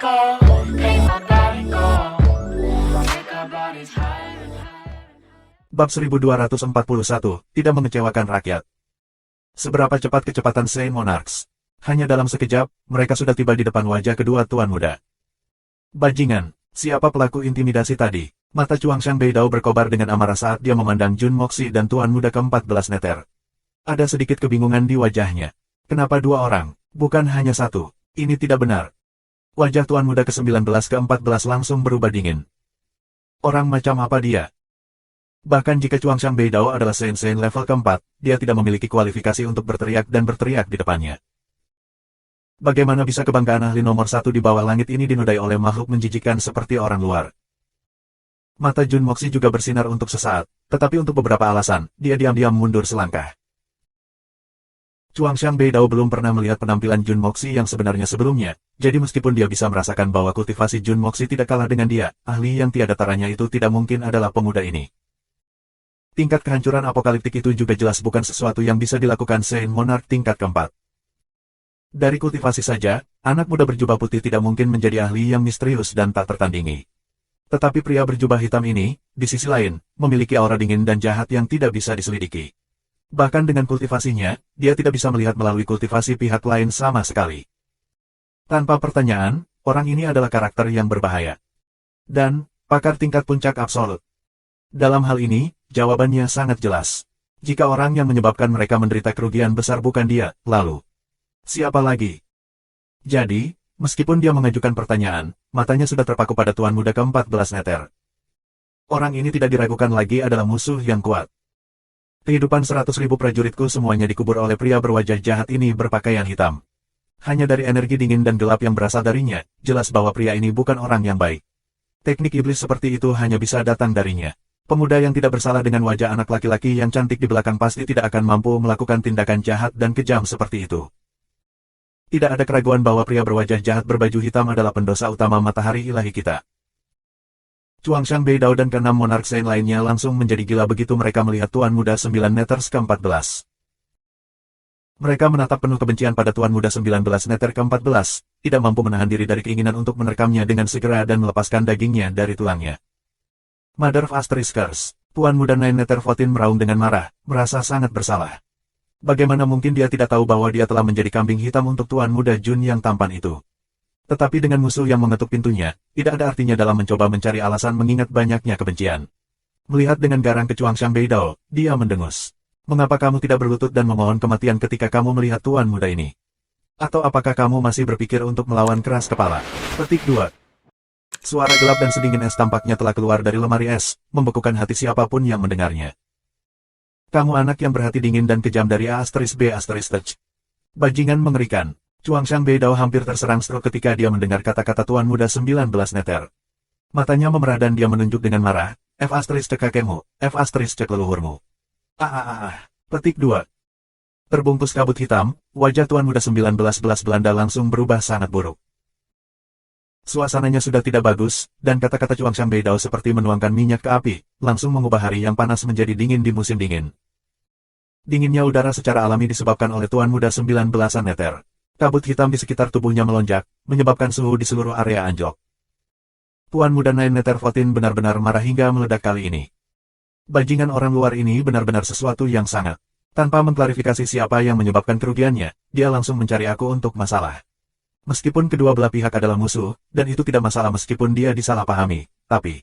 go, make my body go. Take our bodies higher and higher. Bab 1241, tidak mengecewakan rakyat. Seberapa cepat kecepatan Saint Monarchs? Hanya dalam sekejap, mereka sudah tiba di depan wajah kedua tuan muda. Bajingan, siapa pelaku intimidasi tadi? Mata Chuangshan Beidao berkobar dengan amarah saat dia memandang Jun Moxi dan tuan muda ke-14 neter. Ada sedikit kebingungan di wajahnya. Kenapa dua orang, bukan hanya satu? Ini tidak benar. Wajah tuan muda ke-19 ke-14 langsung berubah dingin. Orang macam apa dia? Bahkan jika Chuangshan Beidao adalah Saint level ke-4, dia tidak memiliki kualifikasi untuk berteriak dan berteriak di depannya. Bagaimana bisa kebanggaan ahli nomor 1 di bawah langit ini dinodai oleh makhluk menjijikkan seperti orang luar? Mata Jun Moxi juga bersinar untuk sesaat, tetapi untuk beberapa alasan, dia diam-diam mundur selangkah. Chuangshan Beidao belum pernah melihat penampilan Jun Moxi yang sebenarnya sebelumnya, jadi meskipun dia bisa merasakan bahwa kultivasi Jun Moxi tidak kalah dengan dia, ahli yang tiada taranya itu tidak mungkin adalah pemuda ini. Tingkat kehancuran apokaliptik itu juga jelas bukan sesuatu yang bisa dilakukan Saint Monarch tingkat ke-4. Dari kultivasi saja, anak muda berjubah putih tidak mungkin menjadi ahli yang misterius dan tak tertandingi. Tetapi pria berjubah hitam ini, di sisi lain, memiliki aura dingin dan jahat yang tidak bisa diselidiki. Bahkan dengan kultivasinya, dia tidak bisa melihat melalui kultivasi pihak lain sama sekali. Tanpa pertanyaan, orang ini adalah karakter yang berbahaya. Dan, pakar tingkat puncak absolut. Dalam hal ini, jawabannya sangat jelas. Jika orang yang menyebabkan mereka menderita kerugian besar bukan dia, lalu siapa lagi? Jadi, meskipun dia mengajukan pertanyaan, matanya sudah terpaku pada tuan muda ke-14 neter. Orang ini tidak diragukan lagi adalah musuh yang kuat. Kehidupan 100.000 prajuritku semuanya dikubur oleh pria berwajah jahat ini berpakaian hitam. Hanya dari energi dingin dan gelap yang berasal darinya, jelas bahwa pria ini bukan orang yang baik. Teknik iblis seperti itu hanya bisa datang darinya. Pemuda yang tidak bersalah dengan wajah anak laki-laki yang cantik di belakang pasti tidak akan mampu melakukan tindakan jahat dan kejam seperti itu. Tidak ada keraguan bahwa pria berwajah jahat berbaju hitam adalah pendosa utama matahari ilahi kita. Chuangshan Beidao dan ke-6 monark Saint lainnya langsung menjadi gila begitu mereka melihat tuan muda 9 neters ke-14. Mereka menatap penuh kebencian pada tuan muda 19 neter ke-14, tidak mampu menahan diri dari keinginan untuk menerkamnya dengan segera dan melepaskan dagingnya dari tulangnya. Mother of Asteriskers, tuan muda 9 neter 14 meraung dengan marah, merasa sangat bersalah. Bagaimana mungkin dia tidak tahu bahwa dia telah menjadi kambing hitam untuk tuan muda Jun yang tampan itu. Tetapi dengan musuh yang mengetuk pintunya, tidak ada artinya dalam mencoba mencari alasan mengingat banyaknya kebencian. Melihat dengan garang ke Chuangshan Beidao, dia mendengus. Mengapa kamu tidak berlutut dan memohon kematian ketika kamu melihat tuan muda ini? Atau apakah kamu masih berpikir untuk melawan keras kepala? Petik 2. Suara gelap dan sedingin es tampaknya telah keluar dari lemari es, membekukan hati siapapun yang mendengarnya. Kamu anak yang berhati dingin dan kejam dari A*B*. Bajingan mengerikan. Chuangshan Beidao hampir terserang stroke ketika dia mendengar kata-kata tuan muda 19 neter. Matanya memerah dan dia menunjuk dengan marah, F** kakekmu, F** leluhurmu. Petik 2. Terbungkus kabut hitam, wajah tuan muda 19 Belanda langsung berubah sangat buruk. Suasananya sudah tidak bagus, dan kata-kata Chuangshan Beidao seperti menuangkan minyak ke api, langsung mengubah hari yang panas menjadi dingin di musim dingin. Dinginnya udara secara alami disebabkan oleh tuan muda 19-an neter. Kabut hitam di sekitar tubuhnya melonjak, menyebabkan suhu di seluruh area anjlok. Tuan muda 9 neter 14 benar-benar marah hingga meledak kali ini. Bajingan orang luar ini benar-benar sesuatu yang sangat. Tanpa mengklarifikasi siapa yang menyebabkan kerugiannya, dia langsung mencari aku untuk masalah. Meskipun kedua belah pihak adalah musuh, dan itu tidak masalah meskipun dia disalahpahami, tapi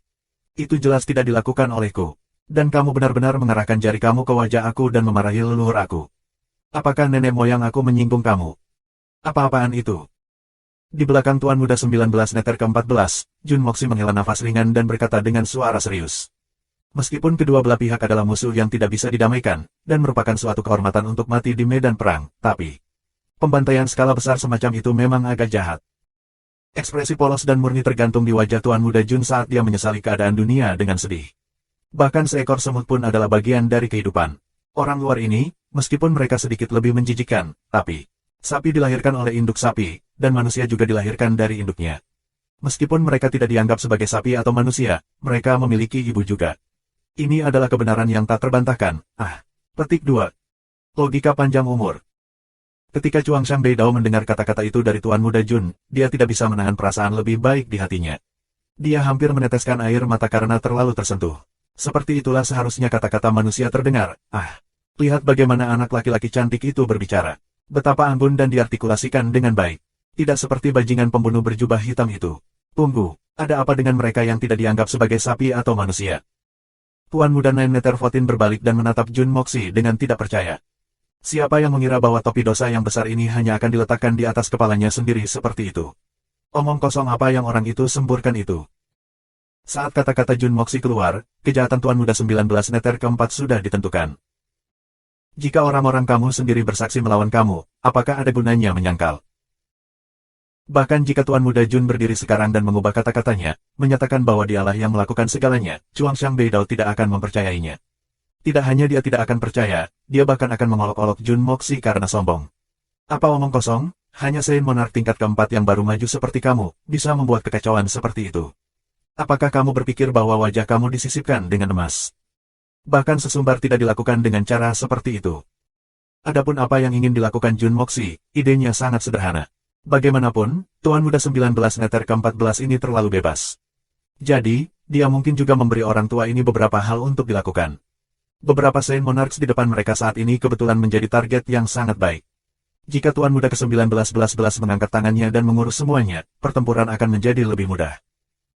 itu jelas tidak dilakukan olehku. Dan kamu benar-benar mengarahkan jari kamu ke wajah aku dan memarahi leluhur aku. Apakah nenek moyang aku menyinggung kamu? Apa-apaan itu? Di belakang tuan muda 19 neter ke-14, Jun Moxi menghela nafas ringan dan berkata dengan suara serius. Meskipun kedua belah pihak adalah musuh yang tidak bisa didamaikan, dan merupakan suatu kehormatan untuk mati di medan perang, tapi pembantaian skala besar semacam itu memang agak jahat. Ekspresi polos dan murni tergantung di wajah tuan muda Jun saat dia menyesali keadaan dunia dengan sedih. Bahkan seekor semut pun adalah bagian dari kehidupan. Orang luar ini, meskipun mereka sedikit lebih menjijikan, tapi sapi dilahirkan oleh induk sapi, dan manusia juga dilahirkan dari induknya. Meskipun mereka tidak dianggap sebagai sapi atau manusia, mereka memiliki ibu juga. Ini adalah kebenaran yang tak terbantahkan. Petik 2. Logika panjang umur. Ketika Chuang Beidao mendengar kata-kata itu dari Tuan Muda Jun, dia tidak bisa menahan perasaan lebih baik di hatinya. Dia hampir meneteskan air mata karena terlalu tersentuh. Seperti itulah seharusnya kata-kata manusia terdengar. Lihat bagaimana anak laki-laki cantik itu berbicara. Betapa anggun dan diartikulasikan dengan baik. Tidak seperti bajingan pembunuh berjubah hitam itu. Tunggu, ada apa dengan mereka yang tidak dianggap sebagai sapi atau manusia? Tuan Muda Nine Meter Votin berbalik dan menatap Jun Moxi dengan tidak percaya. Siapa yang mengira bahwa topi dosa yang besar ini hanya akan diletakkan di atas kepalanya sendiri seperti itu? Omong kosong apa yang orang itu semburkan itu? Saat kata-kata Jun Moxi keluar, kejahatan Tuan Muda 19 Neter keempat sudah ditentukan. Jika orang-orang kamu sendiri bersaksi melawan kamu, apakah ada gunanya menyangkal? Bahkan jika Tuan Muda Jun berdiri sekarang dan mengubah kata-katanya, menyatakan bahwa dialah yang melakukan segalanya, Chuang Beidao tidak akan mempercayainya. Tidak hanya dia tidak akan percaya, dia bahkan akan mengolok-olok Jun Moxi karena sombong. Apa omong kosong? Hanya Saint Monarch tingkat keempat yang baru maju seperti kamu, bisa membuat kekacauan seperti itu. Apakah kamu berpikir bahwa wajah kamu disisipkan dengan emas? Bahkan sesumbar tidak dilakukan dengan cara seperti itu. Adapun apa yang ingin dilakukan Jun Moxi, idenya sangat sederhana. Bagaimanapun, Tuan Muda 19 Neter ke-14 ini terlalu bebas. Jadi, dia mungkin juga memberi orang tua ini beberapa hal untuk dilakukan. Beberapa Saint Monarchs di depan mereka saat ini kebetulan menjadi target yang sangat baik. Jika Tuan Muda ke-19 mengangkat tangannya dan mengurus semuanya, pertempuran akan menjadi lebih mudah.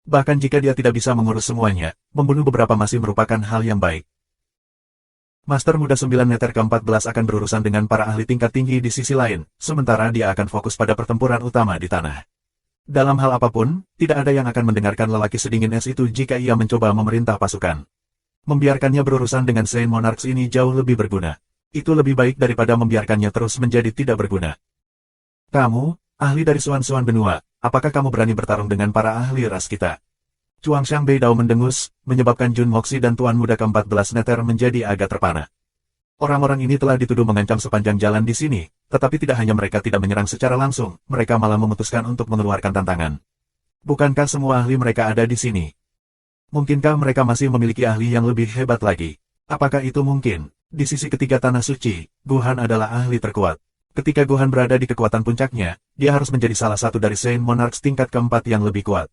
Bahkan jika dia tidak bisa mengurus semuanya, membunuh beberapa masih merupakan hal yang baik. Master Muda 9 Neter ke-14 akan berurusan dengan para ahli tingkat tinggi di sisi lain, sementara dia akan fokus pada pertempuran utama di tanah. Dalam hal apapun, tidak ada yang akan mendengarkan lelaki sedingin es itu jika ia mencoba memerintah pasukan. Membiarkannya berurusan dengan Saint Monarchs ini jauh lebih berguna. Itu lebih baik daripada membiarkannya terus menjadi tidak berguna. Kamu, ahli dari Suan-Suan benua, apakah kamu berani bertarung dengan para ahli ras kita? Chuang Beidao mendengus, menyebabkan Jun Moxi dan Tuan Muda ke-14 Neter menjadi agak terpana. Orang-orang ini telah dituduh mengancam sepanjang jalan di sini, tetapi tidak hanya mereka tidak menyerang secara langsung, mereka malah memutuskan untuk mengeluarkan tantangan. Bukankah semua ahli mereka ada di sini? Mungkinkah mereka masih memiliki ahli yang lebih hebat lagi? Apakah itu mungkin? Di sisi ketiga Tanah Suci, Guhan adalah ahli terkuat. Ketika Guhan berada di kekuatan puncaknya, dia harus menjadi salah satu dari Saint Monarchs tingkat keempat yang lebih kuat.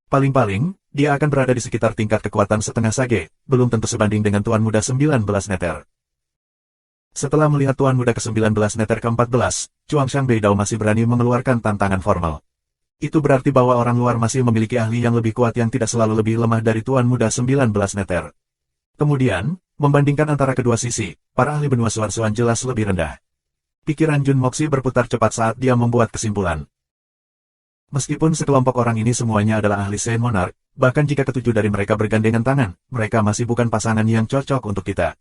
Paling-paling, dia akan berada di sekitar tingkat kekuatan setengah sage, belum tentu sebanding dengan Tuan Muda 19 Neter. Setelah melihat Tuan Muda ke-19 Neter ke-14, Chuang Beidao masih berani mengeluarkan tantangan formal. Itu berarti bahwa orang luar masih memiliki ahli yang lebih kuat yang tidak selalu lebih lemah dari Tuan Muda 19 Neter. Kemudian, membandingkan antara kedua sisi, para ahli benua Suan-Suan jelas lebih rendah. Pikiran Jun Moxi berputar cepat saat dia membuat kesimpulan. Meskipun sekelompok orang ini semuanya adalah ahli Saint Monarch, bahkan jika ketujuh dari mereka bergandengan tangan, mereka masih bukan pasangan yang cocok untuk kita.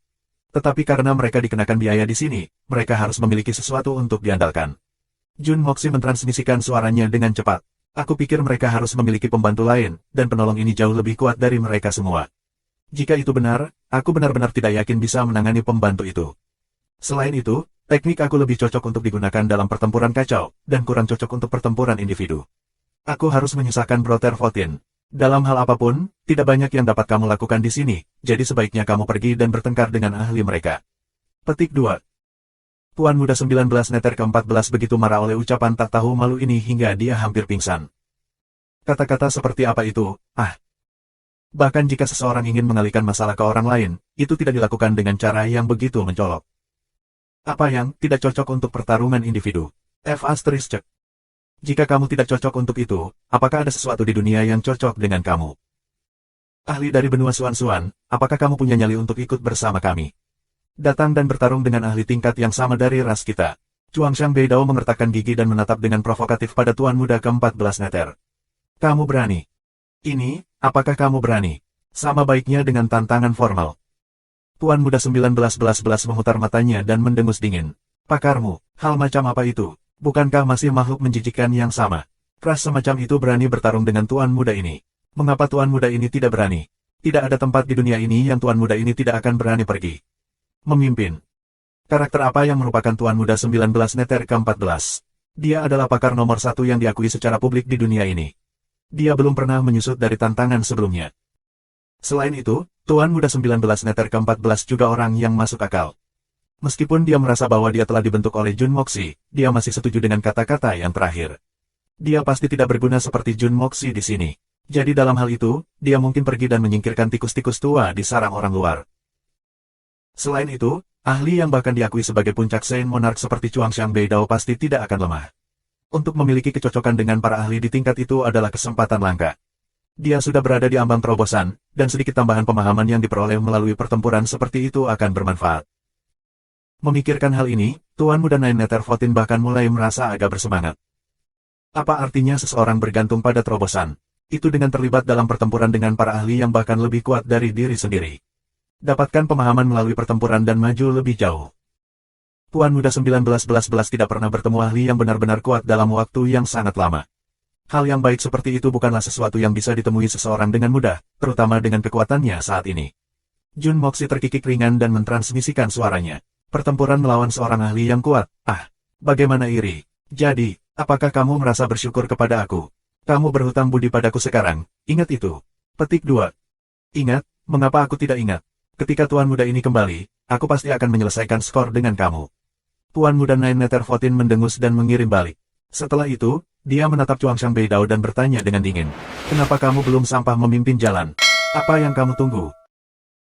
Tetapi karena mereka dikenakan biaya di sini, mereka harus memiliki sesuatu untuk diandalkan. Jun Moxi mentransmisikan suaranya dengan cepat. Aku pikir mereka harus memiliki pembantu lain, dan penolong ini jauh lebih kuat dari mereka semua. Jika itu benar, aku benar-benar tidak yakin bisa menangani pembantu itu. Selain itu, teknik aku lebih cocok untuk digunakan dalam pertempuran kacau, dan kurang cocok untuk pertempuran individu. Aku harus menyusahkan Brother Votin. Dalam hal apapun, tidak banyak yang dapat kamu lakukan di sini, jadi sebaiknya kamu pergi dan bertengkar dengan ahli mereka. Petik 2. Tuan Muda 19 Neter ke-14 begitu marah oleh ucapan tak tahu malu ini hingga dia hampir pingsan. Kata-kata seperti apa itu? Bahkan jika seseorang ingin mengalihkan masalah ke orang lain, itu tidak dilakukan dengan cara yang begitu mencolok. Apa yang tidak cocok untuk pertarungan individu? F***. Jika kamu tidak cocok untuk itu, apakah ada sesuatu di dunia yang cocok dengan kamu? Ahli dari benua Suan-Suan, apakah kamu punya nyali untuk ikut bersama kami? Datang dan bertarung dengan ahli tingkat yang sama dari ras kita. Chuang Beidao mengertakkan gigi dan menatap dengan provokatif pada Tuan Muda ke-14 Neter. Kamu berani? Ini, apakah kamu berani? Sama baiknya dengan tantangan formal. Tuan Muda 19 memutar matanya dan mendengus dingin. Pakarmu, hal macam apa itu? Bukankah masih makhluk menjijikkan yang sama? Ras semacam itu berani bertarung dengan Tuan Muda ini. Mengapa Tuan Muda ini tidak berani? Tidak ada tempat di dunia ini yang Tuan Muda ini tidak akan berani pergi. Memimpin. Karakter apa yang merupakan Tuan Muda 19 Neter ke-14? Dia adalah pakar nomor satu yang diakui secara publik di dunia ini. Dia belum pernah menyusut dari tantangan sebelumnya. Selain itu, Tuan Muda 19 Neter ke-14 juga orang yang masuk akal. Meskipun dia merasa bahwa dia telah dibentuk oleh Jun Moxi, dia masih setuju dengan kata-kata yang terakhir. Dia pasti tidak berguna seperti Jun Moxi di sini. Jadi dalam hal itu, dia mungkin pergi dan menyingkirkan tikus-tikus tua di sarang orang luar. Selain itu, ahli yang bahkan diakui sebagai puncak Saint Monarch seperti Chuangxiang Beidao pasti tidak akan lemah. Untuk memiliki kecocokan dengan para ahli di tingkat itu adalah kesempatan langka. Dia sudah berada di ambang terobosan, dan sedikit tambahan pemahaman yang diperoleh melalui pertempuran seperti itu akan bermanfaat. Memikirkan hal ini, Tuan Muda Nine Nethervotin bahkan mulai merasa agak bersemangat. Apa artinya seseorang bergantung pada terobosan? Itu dengan terlibat dalam pertempuran dengan para ahli yang bahkan lebih kuat dari diri sendiri. Dapatkan pemahaman melalui pertempuran dan maju lebih jauh. Tuan Muda 1911 tidak pernah bertemu ahli yang benar-benar kuat dalam waktu yang sangat lama. Hal yang baik seperti itu bukanlah sesuatu yang bisa ditemui seseorang dengan mudah, terutama dengan kekuatannya saat ini. Jun Moxi terkikik ringan dan mentransmisikan suaranya. Pertempuran melawan seorang ahli yang kuat, bagaimana iri. Jadi, apakah kamu merasa bersyukur kepada aku? Kamu berhutang budi padaku sekarang, ingat itu. Petik 2. Ingat, mengapa aku tidak ingat? Ketika Tuan Muda ini kembali, aku pasti akan menyelesaikan skor dengan kamu. Tuan Muda Nine Nethervotin mendengus dan mengirim balik. Setelah itu, dia menatap Chuangxiang Beidao dan bertanya dengan dingin. Kenapa kamu belum sampah memimpin jalan? Apa yang kamu tunggu?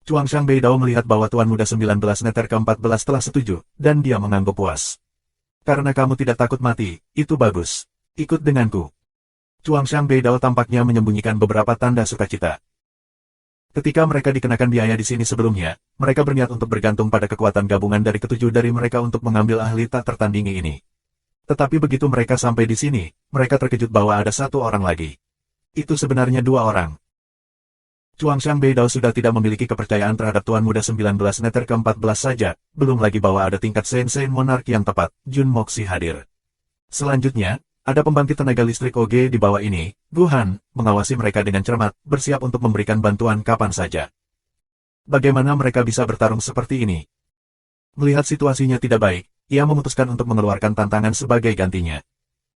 Chuangxiang Beidao melihat bahwa Tuan Muda 19 Neter ke-14 telah setuju, dan dia mengangguk puas. Karena kamu tidak takut mati, itu bagus. Ikut denganku. Chuangxiang Beidao tampaknya menyembunyikan beberapa tanda sukacita. Ketika mereka dikenakan biaya di sini sebelumnya, mereka berniat untuk bergantung pada kekuatan gabungan dari ketujuh dari mereka untuk mengambil ahli tak tertandingi ini. Tetapi begitu mereka sampai di sini, mereka terkejut bahwa ada satu orang lagi. Itu sebenarnya dua orang. Chuangxiang Beidao sudah tidak memiliki kepercayaan terhadap Tuan Muda 19 Neter ke-14 saja, belum lagi bahwa ada tingkat Saint Monarch yang tepat, Jun Moxi hadir. Selanjutnya, ada pembangkit tenaga listrik OG di bawah ini, Guhan, mengawasi mereka dengan cermat, bersiap untuk memberikan bantuan kapan saja. Bagaimana mereka bisa bertarung seperti ini? Melihat situasinya tidak baik, ia memutuskan untuk mengeluarkan tantangan sebagai gantinya.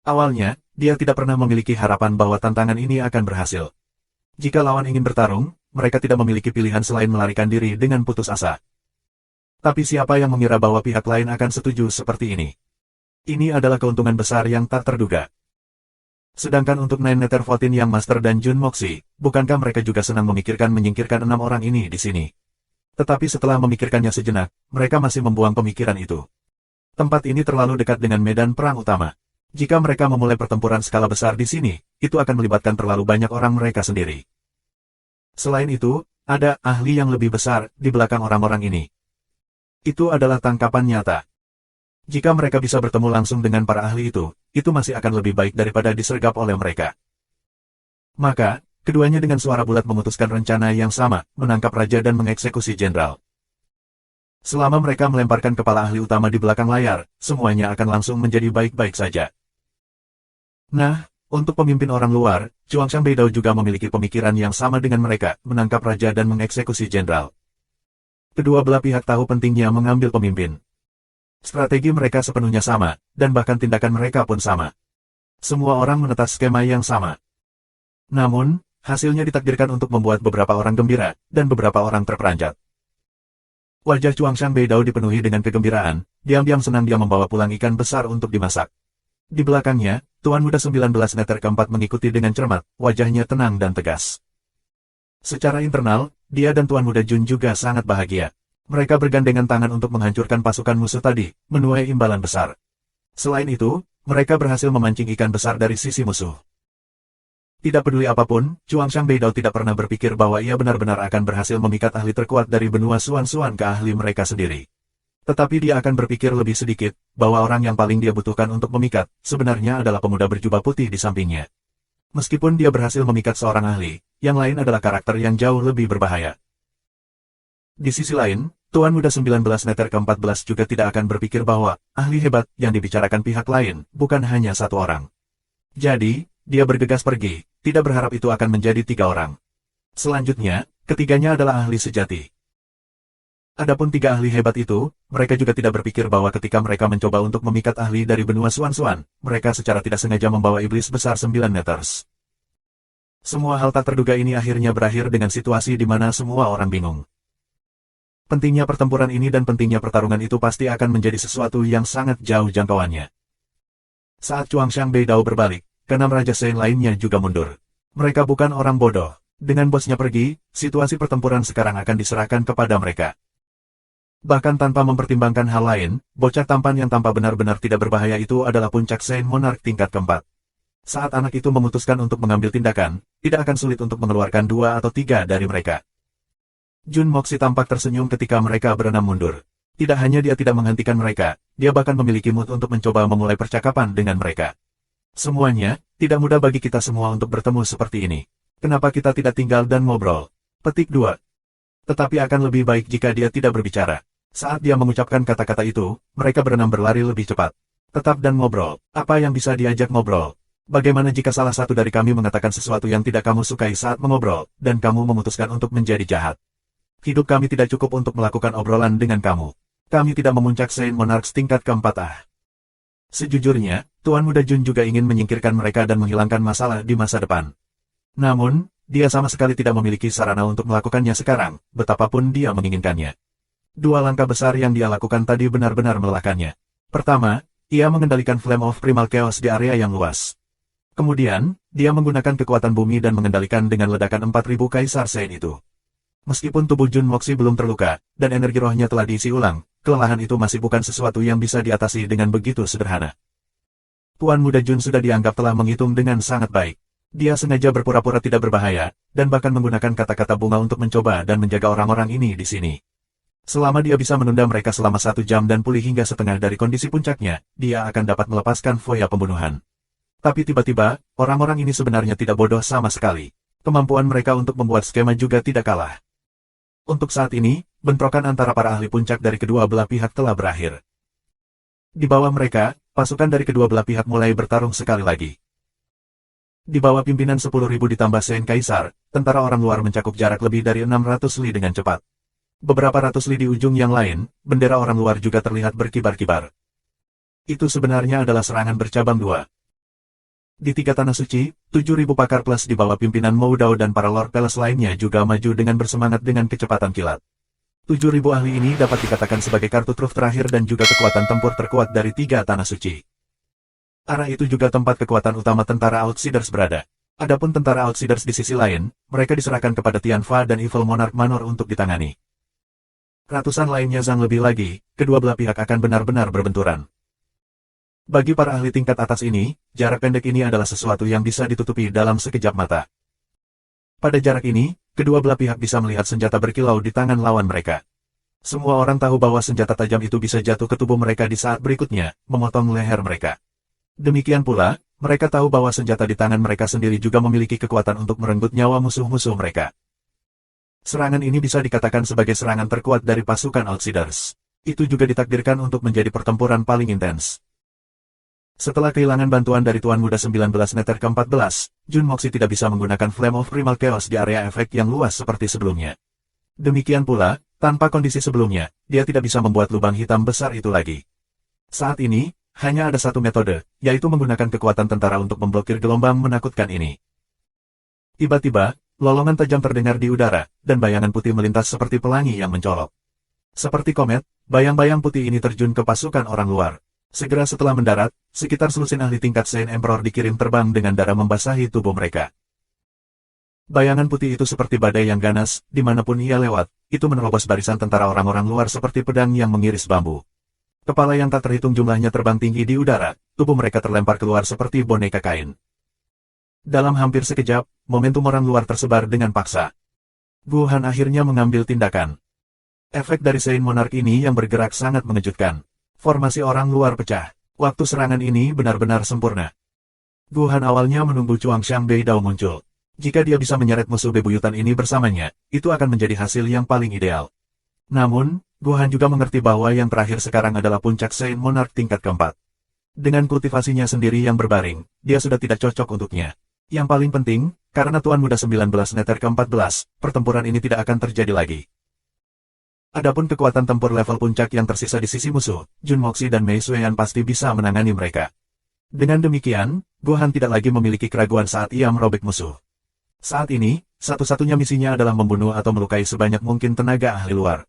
Awalnya, dia tidak pernah memiliki harapan bahwa tantangan ini akan berhasil. Jika lawan ingin bertarung, mereka tidak memiliki pilihan selain melarikan diri dengan putus asa. Tapi siapa yang mengira bahwa pihak lain akan setuju seperti ini? Ini adalah keuntungan besar yang tak terduga. Sedangkan untuk Nine Nethervotin yang Master dan Jun Moxi, bukankah mereka juga senang memikirkan menyingkirkan 6 orang ini di sini? Tetapi setelah memikirkannya sejenak, mereka masih membuang pemikiran itu. Tempat ini terlalu dekat dengan medan perang utama. Jika mereka memulai pertempuran skala besar di sini, itu akan melibatkan terlalu banyak orang mereka sendiri. Selain itu, ada ahli yang lebih besar di belakang orang-orang ini. Itu adalah tangkapan nyata. Jika mereka bisa bertemu langsung dengan para ahli itu masih akan lebih baik daripada disergap oleh mereka. Maka, keduanya dengan suara bulat memutuskan rencana yang sama, menangkap raja dan mengeksekusi jenderal. Selama mereka melemparkan kepala ahli utama di belakang layar, semuanya akan langsung menjadi baik-baik saja. Nah, untuk pemimpin orang luar, Chuangxiang Beidao juga memiliki pemikiran yang sama dengan mereka, menangkap raja dan mengeksekusi jenderal. Kedua belah pihak tahu pentingnya mengambil pemimpin. Strategi mereka sepenuhnya sama, dan bahkan tindakan mereka pun sama. Semua orang menetas skema yang sama. Namun, hasilnya ditakdirkan untuk membuat beberapa orang gembira, dan beberapa orang terperanjat. Wajah Chuangxiang Beidao dipenuhi dengan kegembiraan, diam-diam senang dia membawa pulang ikan besar untuk dimasak. Di belakangnya, Tuan Muda 19 Neter ke-4 mengikuti dengan cermat, wajahnya tenang dan tegas. Secara internal, dia dan Tuan Muda Jun juga sangat bahagia. Mereka bergandengan tangan untuk menghancurkan pasukan musuh tadi, menuai imbalan besar. Selain itu, mereka berhasil memancing ikan besar dari sisi musuh. Tidak peduli apapun, Chuangxiang Beidao tidak pernah berpikir bahwa ia benar-benar akan berhasil memikat ahli terkuat dari benua Suan-Suan ke ahli mereka sendiri. Tetapi dia akan berpikir lebih sedikit, bahwa orang yang paling dia butuhkan untuk memikat, sebenarnya adalah pemuda berjubah putih di sampingnya. Meskipun dia berhasil memikat seorang ahli, yang lain adalah karakter yang jauh lebih berbahaya. Di sisi lain, Tuan Muda 19 Neter ke-14 juga tidak akan berpikir bahwa ahli hebat yang dibicarakan pihak lain bukan hanya satu orang. Jadi, dia bergegas pergi, tidak berharap itu akan menjadi 3 orang. Selanjutnya, ketiganya adalah ahli sejati. Adapun 3 ahli hebat itu, mereka juga tidak berpikir bahwa ketika mereka mencoba untuk memikat ahli dari benua Suan-Suan, mereka secara tidak sengaja membawa iblis besar 9 meters. Semua hal tak terduga ini akhirnya berakhir dengan situasi di mana semua orang bingung. Pentingnya pertempuran ini dan pentingnya pertarungan itu pasti akan menjadi sesuatu yang sangat jauh jangkauannya. Saat Chuang Beidao berbalik, keenam Raja Shen lainnya juga mundur. Mereka bukan orang bodoh. Dengan bosnya pergi, situasi pertempuran sekarang akan diserahkan kepada mereka. Bahkan tanpa mempertimbangkan hal lain, bocah tampan yang tampak benar-benar tidak berbahaya itu adalah puncak Shen Monarch tingkat keempat. Saat anak itu memutuskan untuk mengambil tindakan, tidak akan sulit untuk mengeluarkan 2 atau 3 dari mereka. Jun Moxi tampak tersenyum ketika mereka berenam mundur. Tidak hanya dia tidak menghentikan mereka, dia bahkan memiliki mood untuk mencoba memulai percakapan dengan mereka. Semuanya, tidak mudah bagi kita semua untuk bertemu seperti ini. Kenapa kita tidak tinggal dan ngobrol? Petik 2. Tetapi akan lebih baik jika dia tidak berbicara. Saat dia mengucapkan kata-kata itu, mereka berenam berlari lebih cepat. Tetap dan ngobrol. Apa yang bisa diajak ngobrol? Bagaimana jika salah satu dari kami mengatakan sesuatu yang tidak kamu sukai saat mengobrol, dan kamu memutuskan untuk menjadi jahat? Hidup kami tidak cukup untuk melakukan obrolan dengan kamu. Kami tidak memuncak Shen Monarch tingkat keempat. Sejujurnya, Tuan Muda Jun juga ingin menyingkirkan mereka dan menghilangkan masalah di masa depan. Namun, dia sama sekali tidak memiliki sarana untuk melakukannya sekarang, betapapun dia menginginkannya. 2 langkah besar yang dia lakukan tadi benar-benar melelahkannya. Pertama, ia mengendalikan Flame of Primal Chaos di area yang luas. Kemudian, dia menggunakan kekuatan bumi dan mengendalikan dengan ledakan 4000 Kaisar Shen itu. Meskipun tubuh Jun Moxi belum terluka, dan energi rohnya telah diisi ulang, kelelahan itu masih bukan sesuatu yang bisa diatasi dengan begitu sederhana. Tuan Muda Jun sudah dianggap telah menghitung dengan sangat baik. Dia sengaja berpura-pura tidak berbahaya, dan bahkan menggunakan kata-kata bunga untuk mencoba dan menjaga orang-orang ini di sini. Selama dia bisa menunda mereka selama 1 jam dan pulih hingga setengah dari kondisi puncaknya, dia akan dapat melepaskan foya pembunuhan. Tapi tiba-tiba, orang-orang ini sebenarnya tidak bodoh sama sekali. Kemampuan mereka untuk membuat skema juga tidak kalah. Untuk saat ini, bentrokan antara para ahli puncak dari kedua belah pihak telah berakhir. Di bawah mereka, pasukan dari kedua belah pihak mulai bertarung sekali lagi. Di bawah pimpinan 10.000 ditambah Shen Kaisar, tentara orang luar mencakup jarak lebih dari 600 li dengan cepat. Beberapa ratus li di ujung yang lain, bendera orang luar juga terlihat berkibar-kibar. Itu sebenarnya adalah serangan bercabang 2. Di 3 tanah suci, 7.000 pakar plus di bawah pimpinan Mou Dao dan para Lord Palace lainnya juga maju dengan bersemangat dengan kecepatan kilat. 7.000 ahli ini dapat dikatakan sebagai kartu truf terakhir dan juga kekuatan tempur terkuat dari 3 tanah suci. Arah itu juga tempat kekuatan utama tentara Outsiders berada. Adapun tentara Outsiders di sisi lain, mereka diserahkan kepada Tianfa dan Evil Monarch Manor untuk ditangani. Ratusan lainnya Zhang lebih lagi, kedua belah pihak akan benar-benar berbenturan. Bagi para ahli tingkat atas ini, jarak pendek ini adalah sesuatu yang bisa ditutupi dalam sekejap mata. Pada jarak ini, kedua belah pihak bisa melihat senjata berkilau di tangan lawan mereka. Semua orang tahu bahwa senjata tajam itu bisa jatuh ke tubuh mereka di saat berikutnya, memotong leher mereka. Demikian pula, mereka tahu bahwa senjata di tangan mereka sendiri juga memiliki kekuatan untuk merenggut nyawa musuh-musuh mereka. Serangan ini bisa dikatakan sebagai serangan terkuat dari pasukan Outsiders. Itu juga ditakdirkan untuk menjadi pertempuran paling intens. Setelah kehilangan bantuan dari Tuan Muda 19 Neter ke-14, Jun Moxi tidak bisa menggunakan Flame of Primal Chaos di area efek yang luas seperti sebelumnya. Demikian pula, tanpa kondisi sebelumnya, dia tidak bisa membuat lubang hitam besar itu lagi. Saat ini, hanya ada satu metode, yaitu menggunakan kekuatan tentara untuk memblokir gelombang menakutkan ini. Tiba-tiba, lolongan tajam terdengar di udara, dan bayangan putih melintas seperti pelangi yang mencolok. Seperti komet, bayang-bayang putih ini terjun ke pasukan orang luar. Segera setelah mendarat, sekitar selusin ahli tingkat Shen Emperor dikirim terbang dengan darah membasahi tubuh mereka. Bayangan putih itu seperti badai yang ganas, dimanapun ia lewat, itu menerobos barisan tentara orang-orang luar seperti pedang yang mengiris bambu. Kepala yang tak terhitung jumlahnya terbang tinggi di udara, tubuh mereka terlempar keluar seperti boneka kain. Dalam hampir sekejap, momentum orang luar tersebar dengan paksa. Gu Han akhirnya mengambil tindakan. Efek dari Shen Monarch ini yang bergerak sangat mengejutkan. Formasi orang luar pecah. Waktu serangan ini benar-benar sempurna. Gu Han awalnya menunggu Chuang Beidao muncul. Jika dia bisa menyeret musuh bebuyutan ini bersamanya, itu akan menjadi hasil yang paling ideal. Namun, Gu Han juga mengerti bahwa yang terakhir sekarang adalah puncak Shen Monarch tingkat keempat. Dengan kultivasinya sendiri yang berbaring, dia sudah tidak cocok untuknya. Yang paling penting, karena Tuan Muda 19 Neter ke-14, pertempuran ini tidak akan terjadi lagi. Adapun kekuatan tempur level puncak yang tersisa di sisi musuh, Jun Moxi dan Mei Sueyan pasti bisa menangani mereka. Dengan demikian, Gu Han tidak lagi memiliki keraguan saat ia merobek musuh. Saat ini, satu-satunya misinya adalah membunuh atau melukai sebanyak mungkin tenaga ahli luar.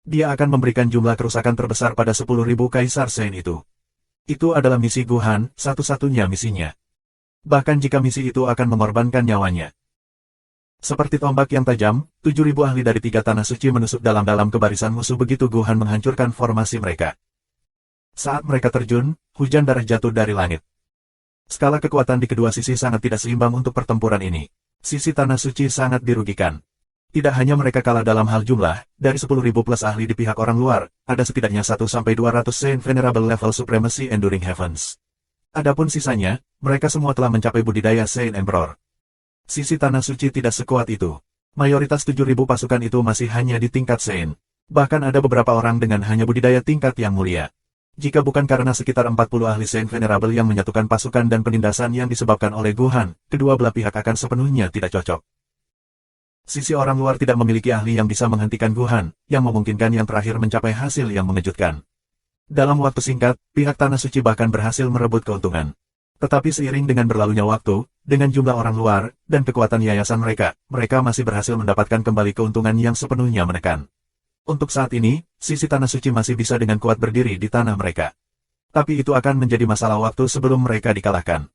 Dia akan memberikan jumlah kerusakan terbesar pada 10.000 Kaisar Sein itu. Itu adalah misi Guhan, satu-satunya misinya. Bahkan jika misi itu akan mengorbankan nyawanya. Seperti tombak yang tajam, 7.000 ahli dari 3 tanah suci menusuk dalam-dalam ke barisan musuh begitu Guhan menghancurkan formasi mereka. Saat mereka terjun, hujan darah jatuh dari langit. Skala kekuatan di kedua sisi sangat tidak seimbang untuk pertempuran ini. Sisi tanah suci sangat dirugikan. Tidak hanya mereka kalah dalam hal jumlah, dari 10.000 plus ahli di pihak orang luar, ada setidaknya 1-200 Saint Venerable level Supremacy Enduring Heavens. Adapun sisanya, mereka semua telah mencapai budidaya Saint Emperor. Sisi tanah suci tidak sekuat itu. Mayoritas 7.000 pasukan itu masih hanya di tingkat Saint. Bahkan ada beberapa orang dengan hanya budidaya tingkat yang mulia. Jika bukan karena sekitar 40 ahli Saint Venerable yang menyatukan pasukan dan penindasan yang disebabkan oleh Guhan, kedua belah pihak akan sepenuhnya tidak cocok. Sisi orang luar tidak memiliki ahli yang bisa menghentikan Guhan, yang memungkinkan yang terakhir mencapai hasil yang mengejutkan. Dalam waktu singkat, pihak Tanah Suci bahkan berhasil merebut keuntungan. Tetapi seiring dengan berlalunya waktu, dengan jumlah orang luar, dan kekuatan yayasan mereka masih berhasil mendapatkan kembali keuntungan yang sepenuhnya menekan. Untuk saat ini, sisi Tanah Suci masih bisa dengan kuat berdiri di tanah mereka. Tapi itu akan menjadi masalah waktu sebelum mereka dikalahkan.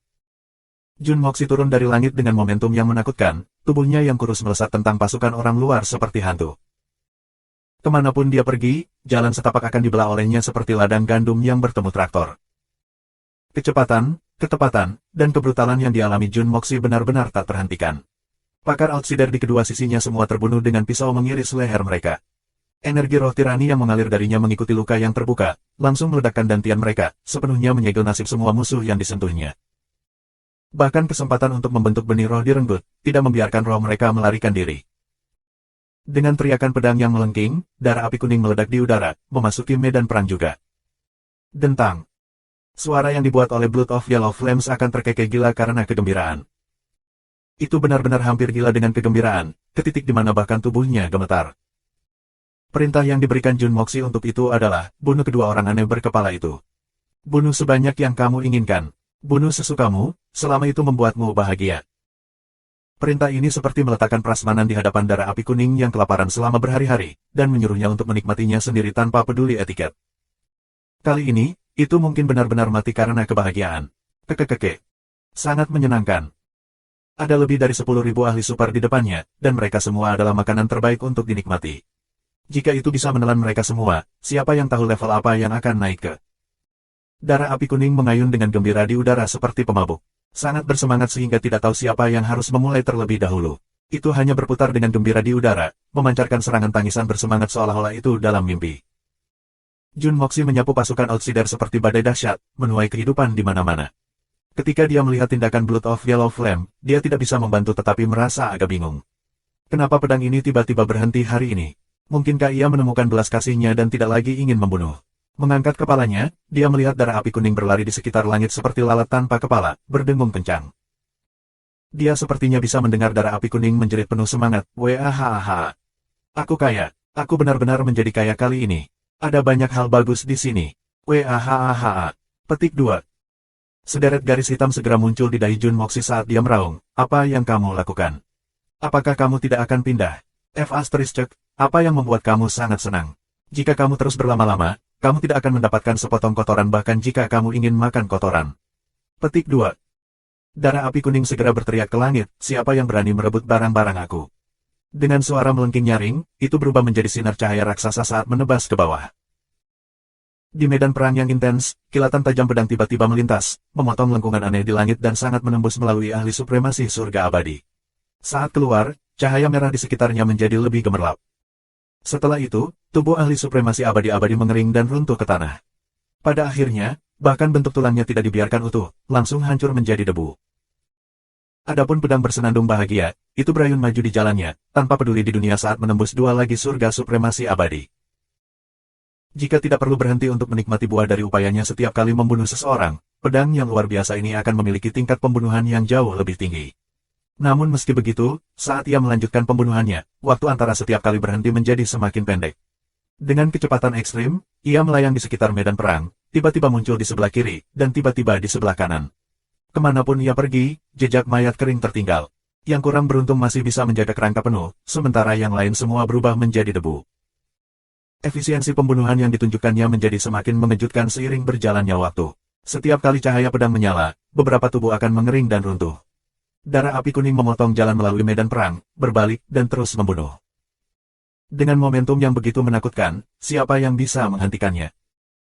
Jun Moxi turun dari langit dengan momentum yang menakutkan, tubuhnya yang kurus melesat tentang pasukan orang luar seperti hantu. Kemanapun dia pergi, jalan setapak akan dibelah olehnya seperti ladang gandum yang bertemu traktor. Kecepatan, ketepatan, dan kebrutalan yang dialami Jun Moxi benar-benar tak terhentikan. Pakar outsider di kedua sisinya semua terbunuh dengan pisau mengiris leher mereka. Energi roh tirani yang mengalir darinya mengikuti luka yang terbuka, langsung meledakkan dantian mereka, sepenuhnya menyegel nasib semua musuh yang disentuhnya. Bahkan kesempatan untuk membentuk benih roh direnggut, tidak membiarkan roh mereka melarikan diri. Dengan teriakan pedang yang melengking, darah api kuning meledak di udara, memasuki medan perang juga. Dentang. Suara yang dibuat oleh Blood of Yellow Flames akan terkekeh gila karena kegembiraan. Itu benar-benar hampir gila dengan kegembiraan, ke titik di mana bahkan tubuhnya gemetar. Perintah yang diberikan Jun Moxi untuk itu adalah, bunuh kedua orang aneh berkepala itu. Bunuh sebanyak yang kamu inginkan. Bunuh sesukamu, selama itu membuatmu bahagia. Perintah ini seperti meletakkan prasmanan di hadapan darah api kuning yang kelaparan selama berhari-hari, dan menyuruhnya untuk menikmatinya sendiri tanpa peduli etiket. Kali ini, itu mungkin benar-benar mati karena kebahagiaan. Kekekeke. Sangat menyenangkan. Ada lebih dari 10.000 ahli super di depannya, dan mereka semua adalah makanan terbaik untuk dinikmati. Jika itu bisa menelan mereka semua, siapa yang tahu level apa yang akan naik ke? Darah api kuning mengayun dengan gembira di udara seperti pemabuk. Sangat bersemangat sehingga tidak tahu siapa yang harus memulai terlebih dahulu. Itu hanya berputar dengan gembira di udara, memancarkan serangan tangisan bersemangat seolah-olah itu dalam mimpi. Jun Moxi menyapu pasukan outsider seperti badai dahsyat, menuai kehidupan di mana-mana. Ketika dia melihat tindakan Blood of Yellow Flame, dia tidak bisa membantu tetapi merasa agak bingung. Kenapa pedang ini tiba-tiba berhenti hari ini? Mungkinkah ia menemukan belas kasihnya dan tidak lagi ingin membunuh? Mengangkat kepalanya, dia melihat darah api kuning berlari di sekitar langit seperti lalat tanpa kepala, berdengung kencang. Dia sepertinya bisa mendengar darah api kuning menjerit penuh semangat, "Wahahaha. Aku kaya, aku benar-benar menjadi kaya kali ini. Ada banyak hal bagus di sini. Wahahaha." Petik 2. Sederet garis hitam segera muncul di dahi Jun Moxi saat dia meraung, "Apa yang kamu lakukan? Apakah kamu tidak akan pindah? Apa yang membuat kamu sangat senang? Jika kamu terus berlama-lama, kamu tidak akan mendapatkan sepotong kotoran bahkan jika kamu ingin makan kotoran." Petik 2. Darah api kuning segera berteriak ke langit, "Siapa yang berani merebut barang-barang aku?" Dengan suara melengking nyaring, itu berubah menjadi sinar cahaya raksasa saat menebas ke bawah. Di medan perang yang intens, kilatan tajam pedang tiba-tiba melintas, memotong lengkungan aneh di langit dan sangat menembus melalui ahli supremasi surga abadi. Saat keluar, cahaya merah di sekitarnya menjadi lebih gemerlap. Setelah itu, tubuh ahli supremasi abadi-abadi mengering dan runtuh ke tanah. Pada akhirnya, bahkan bentuk tulangnya tidak dibiarkan utuh, langsung hancur menjadi debu. Adapun pedang bersenandung bahagia, itu berayun maju di jalannya, tanpa peduli di dunia saat menembus dua lagi surga supremasi abadi. Jika tidak perlu berhenti untuk menikmati buah dari upayanya setiap kali membunuh seseorang, pedang yang luar biasa ini akan memiliki tingkat pembunuhan yang jauh lebih tinggi. Namun meski begitu, saat ia melanjutkan pembunuhannya, waktu antara setiap kali berhenti menjadi semakin pendek. Dengan kecepatan ekstrim, ia melayang di sekitar medan perang, tiba-tiba muncul di sebelah kiri, dan tiba-tiba di sebelah kanan. Kemanapun ia pergi, jejak mayat kering tertinggal. Yang kurang beruntung masih bisa menjaga kerangka penuh, sementara yang lain semua berubah menjadi debu. Efisiensi pembunuhan yang ditunjukkannya menjadi semakin mengejutkan seiring berjalannya waktu. Setiap kali cahaya pedang menyala, beberapa tubuh akan mengering dan runtuh. Darah api kuning memotong jalan melalui medan perang, berbalik, dan terus membunuh. Dengan momentum yang begitu menakutkan, siapa yang bisa menghentikannya?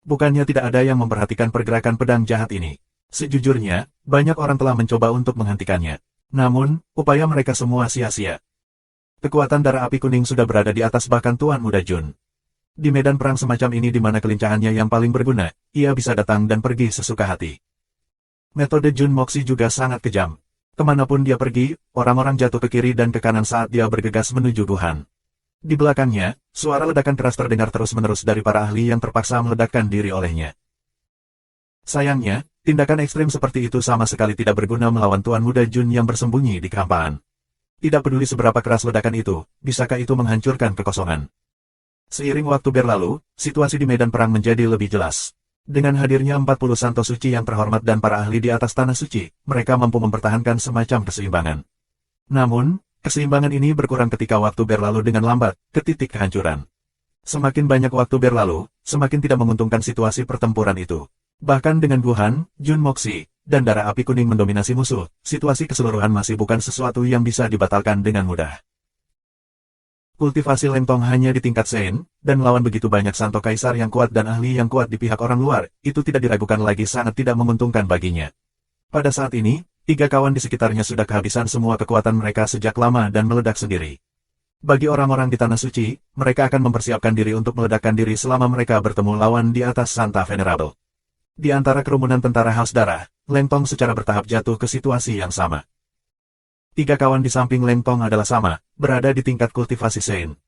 Bukannya tidak ada yang memperhatikan pergerakan pedang jahat ini. Sejujurnya, banyak orang telah mencoba untuk menghentikannya. Namun, upaya mereka semua sia-sia. Kekuatan darah api kuning sudah berada di atas bahkan Tuan Muda Jun. Di medan perang semacam ini di mana kelincahannya yang paling berguna, ia bisa datang dan pergi sesuka hati. Metode Jun Moxi juga sangat kejam. Kemanapun dia pergi, orang-orang jatuh ke kiri dan ke kanan saat dia bergegas menuju Guhan. Di belakangnya, suara ledakan keras terdengar terus-menerus dari para ahli yang terpaksa meledakkan diri olehnya. Sayangnya, tindakan ekstrim seperti itu sama sekali tidak berguna melawan Tuan Muda Jun yang bersembunyi di kehampaan. Tidak peduli seberapa keras ledakan itu, bisakah itu menghancurkan kekosongan? Seiring waktu berlalu, situasi di medan perang menjadi lebih jelas. Dengan hadirnya 40 santo suci yang terhormat dan para ahli di atas tanah suci, mereka mampu mempertahankan semacam keseimbangan. Namun, keseimbangan ini berkurang ketika waktu berlalu dengan lambat, ke titik kehancuran. Semakin banyak waktu berlalu, semakin tidak menguntungkan situasi pertempuran itu. Bahkan dengan Guhan, Jun Moxi, dan darah api kuning mendominasi musuh, situasi keseluruhan masih bukan sesuatu yang bisa dibatalkan dengan mudah. Kultivasi Leng Tong hanya di tingkat Sein, dan melawan begitu banyak santo kaisar yang kuat dan ahli yang kuat di pihak orang luar, itu tidak diragukan lagi sangat tidak menguntungkan baginya. Pada saat ini, 3 kawan di sekitarnya sudah kehabisan semua kekuatan mereka sejak lama dan meledak sendiri. Bagi orang-orang di Tanah Suci, mereka akan mempersiapkan diri untuk meledakkan diri selama mereka bertemu lawan di atas Santa Venerable. Di antara kerumunan tentara Haus Darah, Leng Tong secara bertahap jatuh ke situasi yang sama. 3 kawan di samping Leng Tong adalah sama, berada di tingkat kultivasi Sein.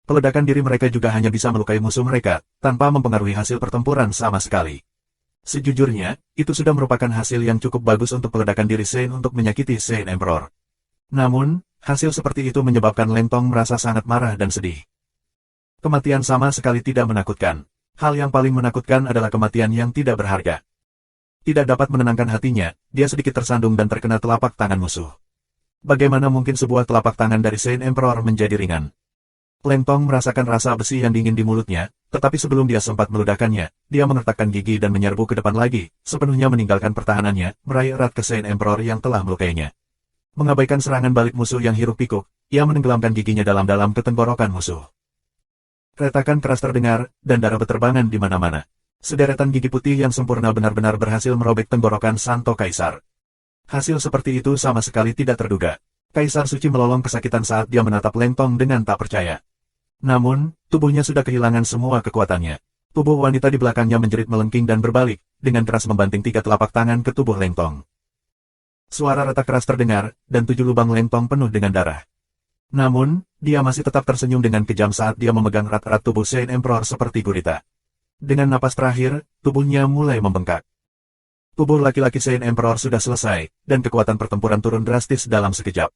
Peledakan diri mereka juga hanya bisa melukai musuh mereka, tanpa mempengaruhi hasil pertempuran sama sekali. Sejujurnya, itu sudah merupakan hasil yang cukup bagus untuk peledakan diri Sein untuk menyakiti Sein Emperor. Namun, hasil seperti itu menyebabkan Leng Tong merasa sangat marah dan sedih. Kematian sama sekali tidak menakutkan. Hal yang paling menakutkan adalah kematian yang tidak berharga. Tidak dapat menenangkan hatinya, dia sedikit tersandung dan terkena telapak tangan musuh. Bagaimana mungkin sebuah telapak tangan dari Sein Emperor menjadi ringan? Leng Tong merasakan rasa besi yang dingin di mulutnya, tetapi sebelum dia sempat meledakkannya, dia mengertakkan gigi dan menyerbu ke depan lagi, sepenuhnya meninggalkan pertahanannya, meraih erat ke Sein Emperor yang telah melukainya. Mengabaikan serangan balik musuh yang hiruk-pikuk, ia menenggelamkan giginya dalam-dalam ke tenggorokan musuh. Retakan keras terdengar, dan darah beterbangan di mana-mana. Sederetan gigi putih yang sempurna benar-benar berhasil merobek tenggorokan Santo Kaisar. Hasil seperti itu sama sekali tidak terduga. Kaisar Suci melolong kesakitan saat dia menatap Leng Tong dengan tak percaya. Namun, tubuhnya sudah kehilangan semua kekuatannya. Tubuh wanita di belakangnya menjerit melengking dan berbalik, dengan keras membanting 3 telapak tangan ke tubuh Leng Tong. Suara retak keras terdengar, dan 7 lubang Leng Tong penuh dengan darah. Namun, dia masih tetap tersenyum dengan kejam saat dia memegang erat-erat tubuh Sein Emperor seperti gurita. Dengan napas terakhir, tubuhnya mulai membengkak. Tubuh laki-laki Sein Emperor sudah selesai, dan kekuatan pertempuran turun drastis dalam sekejap.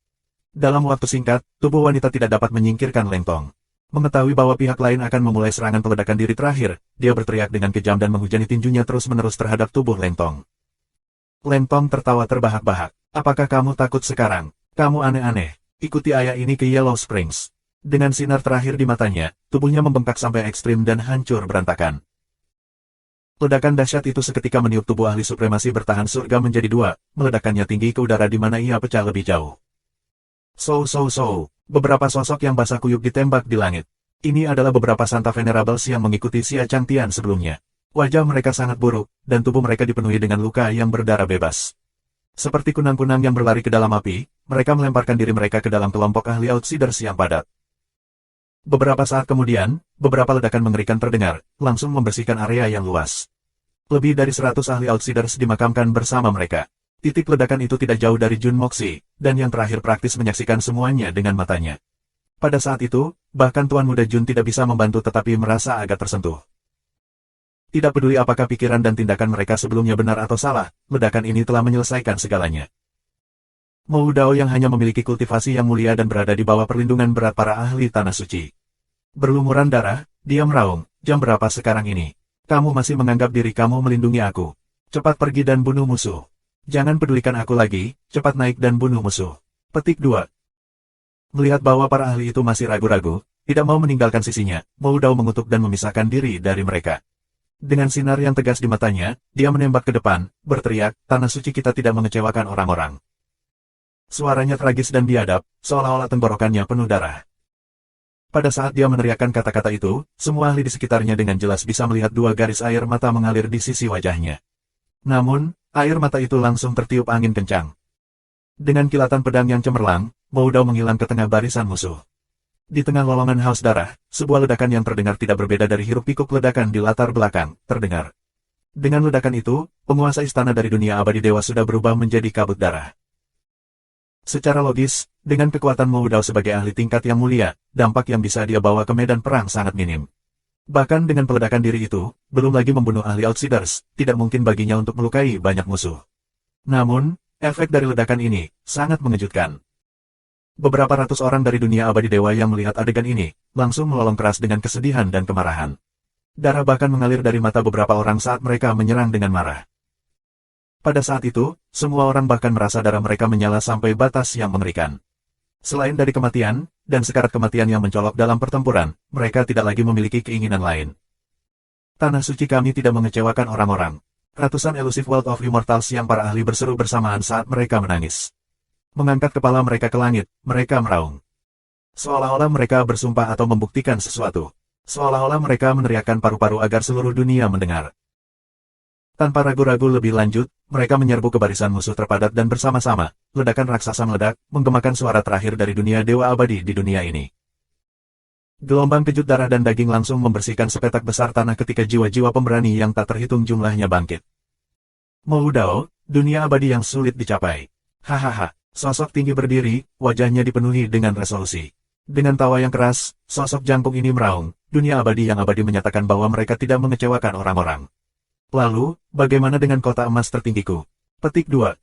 Dalam waktu singkat, tubuh wanita tidak dapat menyingkirkan Leng Tong. Mengetahui bahwa pihak lain akan memulai serangan peledakan diri terakhir, dia berteriak dengan kejam dan menghujani tinjunya terus-menerus terhadap tubuh Leng Tong. Leng Tong tertawa terbahak-bahak. Apakah kamu takut sekarang? Kamu aneh-aneh. Ikuti ayah ini ke Yellow Springs. Dengan sinar terakhir di matanya, tubuhnya membengkak sampai ekstrim dan hancur berantakan. Ledakan dahsyat itu seketika meniup tubuh ahli supremasi bertahan surga menjadi 2, meledakannya tinggi ke udara di mana ia pecah lebih jauh. So. Beberapa sosok yang basah kuyup ditembak di langit. Ini adalah beberapa Santa Venerables yang mengikuti Xia Changtian sebelumnya. Wajah mereka sangat buruk, dan tubuh mereka dipenuhi dengan luka yang berdarah bebas. Seperti kunang-kunang yang berlari ke dalam api, mereka melemparkan diri mereka ke dalam kelompok ahli Outsiders yang padat. Beberapa saat kemudian, beberapa ledakan mengerikan terdengar, langsung membersihkan area yang luas. Lebih dari 100 ahli Outsiders dimakamkan bersama mereka. Titik ledakan itu tidak jauh dari Jun Moxi, dan yang terakhir praktis menyaksikan semuanya dengan matanya. Pada saat itu, bahkan Tuan Muda Jun tidak bisa membantu tetapi merasa agak tersentuh. Tidak peduli apakah pikiran dan tindakan mereka sebelumnya benar atau salah, ledakan ini telah menyelesaikan segalanya. Mou Dao yang hanya memiliki kultivasi yang mulia dan berada di bawah perlindungan berat para ahli Tanah Suci. Berlumuran darah, dia meraung, jam berapa sekarang ini? Kamu masih menganggap diri kamu melindungi aku. Cepat pergi dan bunuh musuh. Jangan pedulikan aku lagi, cepat naik dan bunuh musuh. Petik 2. Melihat bahwa para ahli itu masih ragu-ragu, tidak mau meninggalkan sisinya, Mo Dao mengutuk dan memisahkan diri dari mereka. Dengan sinar yang tegas di matanya, dia menembak ke depan, berteriak, tanah suci kita tidak mengecewakan orang-orang. Suaranya tragis dan biadab, seolah-olah tenggorokannya penuh darah. Pada saat dia meneriakkan kata-kata itu, semua ahli di sekitarnya dengan jelas bisa melihat dua garis air mata mengalir di sisi wajahnya. Namun, air mata itu langsung tertiup angin kencang. Dengan kilatan pedang yang cemerlang, Mo Dao menghilang ke tengah barisan musuh. Di tengah lolongan haus darah, sebuah ledakan yang terdengar tidak berbeda dari hiruk-pikuk ledakan di latar belakang, terdengar. Dengan ledakan itu, penguasa istana dari dunia abadi dewa sudah berubah menjadi kabut darah. Secara logis, dengan kekuatan Mo Dao sebagai ahli tingkat yang mulia, dampak yang bisa dia bawa ke medan perang sangat minim. Bahkan dengan peledakan diri itu, belum lagi membunuh ahli Outsiders, tidak mungkin baginya untuk melukai banyak musuh. Namun, efek dari ledakan ini sangat mengejutkan. Beberapa ratus orang dari dunia abadi dewa yang melihat adegan ini, langsung melolong keras dengan kesedihan dan kemarahan. Darah bahkan mengalir dari mata beberapa orang saat mereka menyerang dengan marah. Pada saat itu, semua orang bahkan merasa darah mereka menyala sampai batas yang mengerikan. Selain dari kematian, dan sekarat kematian yang mencolok dalam pertempuran, mereka tidak lagi memiliki keinginan lain. Tanah suci kami tidak mengecewakan orang-orang. Ratusan elusif World of Immortals yang para ahli berseru bersamaan saat mereka menangis. Mengangkat kepala mereka ke langit, mereka meraung. Seolah-olah mereka bersumpah atau membuktikan sesuatu. Seolah-olah mereka meneriakkan paru-paru agar seluruh dunia mendengar. Tanpa ragu-ragu lebih lanjut, mereka menyerbu ke barisan musuh terpadat dan bersama-sama, ledakan raksasa meledak, menggemakan suara terakhir dari dunia dewa abadi di dunia ini. Gelombang kejut darah dan daging langsung membersihkan sepetak besar tanah ketika jiwa-jiwa pemberani yang tak terhitung jumlahnya bangkit. Mo Dao, dunia abadi yang sulit dicapai. Hahaha. Sosok tinggi berdiri, wajahnya dipenuhi dengan resolusi. Dengan tawa yang keras, sosok jangkung ini meraung, dunia abadi yang abadi menyatakan bahwa mereka tidak mengecewakan orang-orang. Lalu, bagaimana dengan kota emas tertinggiku? Petik 2.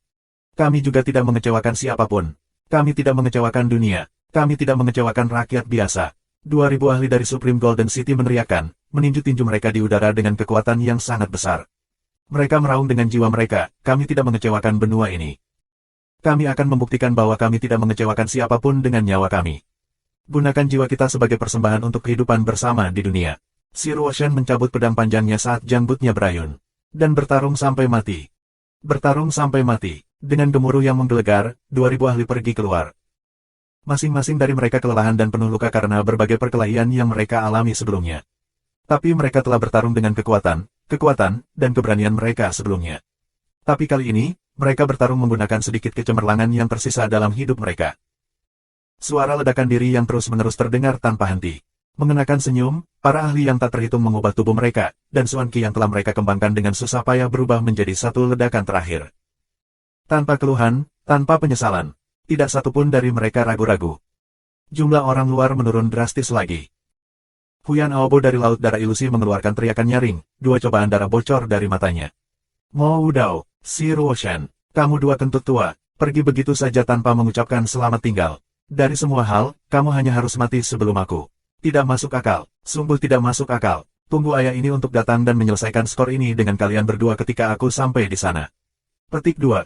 Kami juga tidak mengecewakan siapapun. Kami tidak mengecewakan dunia. Kami tidak mengecewakan rakyat biasa. 2000 ahli dari Supreme Golden City meneriakkan, meninju-tinju mereka di udara dengan kekuatan yang sangat besar. Mereka meraung dengan jiwa mereka, kami tidak mengecewakan benua ini. Kami akan membuktikan bahwa kami tidak mengecewakan siapapun dengan nyawa kami. Gunakan jiwa kita sebagai persembahan untuk kehidupan bersama di dunia. Si Ruoshan mencabut pedang panjangnya saat janggutnya berayun. Dan bertarung sampai mati. Bertarung sampai mati. Dengan gemuruh yang menggelegar, 2000 ahli pergi keluar. Masing-masing dari mereka kelelahan dan penuh luka karena berbagai perkelahian yang mereka alami sebelumnya. Tapi mereka telah bertarung dengan kekuatan, dan keberanian mereka sebelumnya. Tapi kali ini, mereka bertarung menggunakan sedikit kecemerlangan yang tersisa dalam hidup mereka. Suara ledakan diri yang terus-menerus terdengar tanpa henti. Mengenakan senyum, para ahli yang tak terhitung mengubah tubuh mereka, dan Xuan Qi yang telah mereka kembangkan dengan susah payah berubah menjadi satu ledakan terakhir. Tanpa keluhan, tanpa penyesalan, tidak satupun dari mereka ragu-ragu. Jumlah orang luar menurun drastis lagi. Huyan Aobo dari Laut Darah Ilusi mengeluarkan teriakan nyaring, dua cobaan darah bocor dari matanya. Mo Dao, Si Ruoshan, kamu dua kentut tua, pergi begitu saja tanpa mengucapkan selamat tinggal. Dari semua hal, kamu hanya harus mati sebelum aku. Tidak masuk akal, sungguh tidak masuk akal. Tunggu ayah ini untuk datang dan menyelesaikan skor ini dengan kalian berdua ketika aku sampai di sana. Petik 2.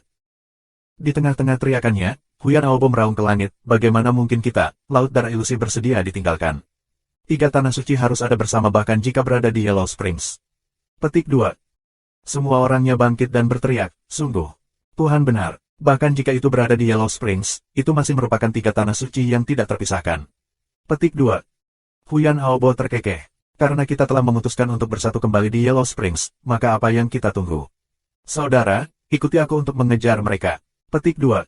Di tengah-tengah teriakannya, Huyan Aobo meraung ke langit, bagaimana mungkin kita, Laut Darah Ilusi bersedia ditinggalkan. 3 tanah suci harus ada bersama bahkan jika berada di Yellow Springs. Petik 2. Semua orangnya bangkit dan berteriak, sungguh. Tuhan benar, bahkan jika itu berada di Yellow Springs, itu masih merupakan 3 tanah suci yang tidak terpisahkan. Petik 2. Huyan Aobo terkekeh. Karena kita telah memutuskan untuk bersatu kembali di Yellow Springs, maka apa yang kita tunggu? Saudara, ikuti aku untuk mengejar mereka. Petik 2.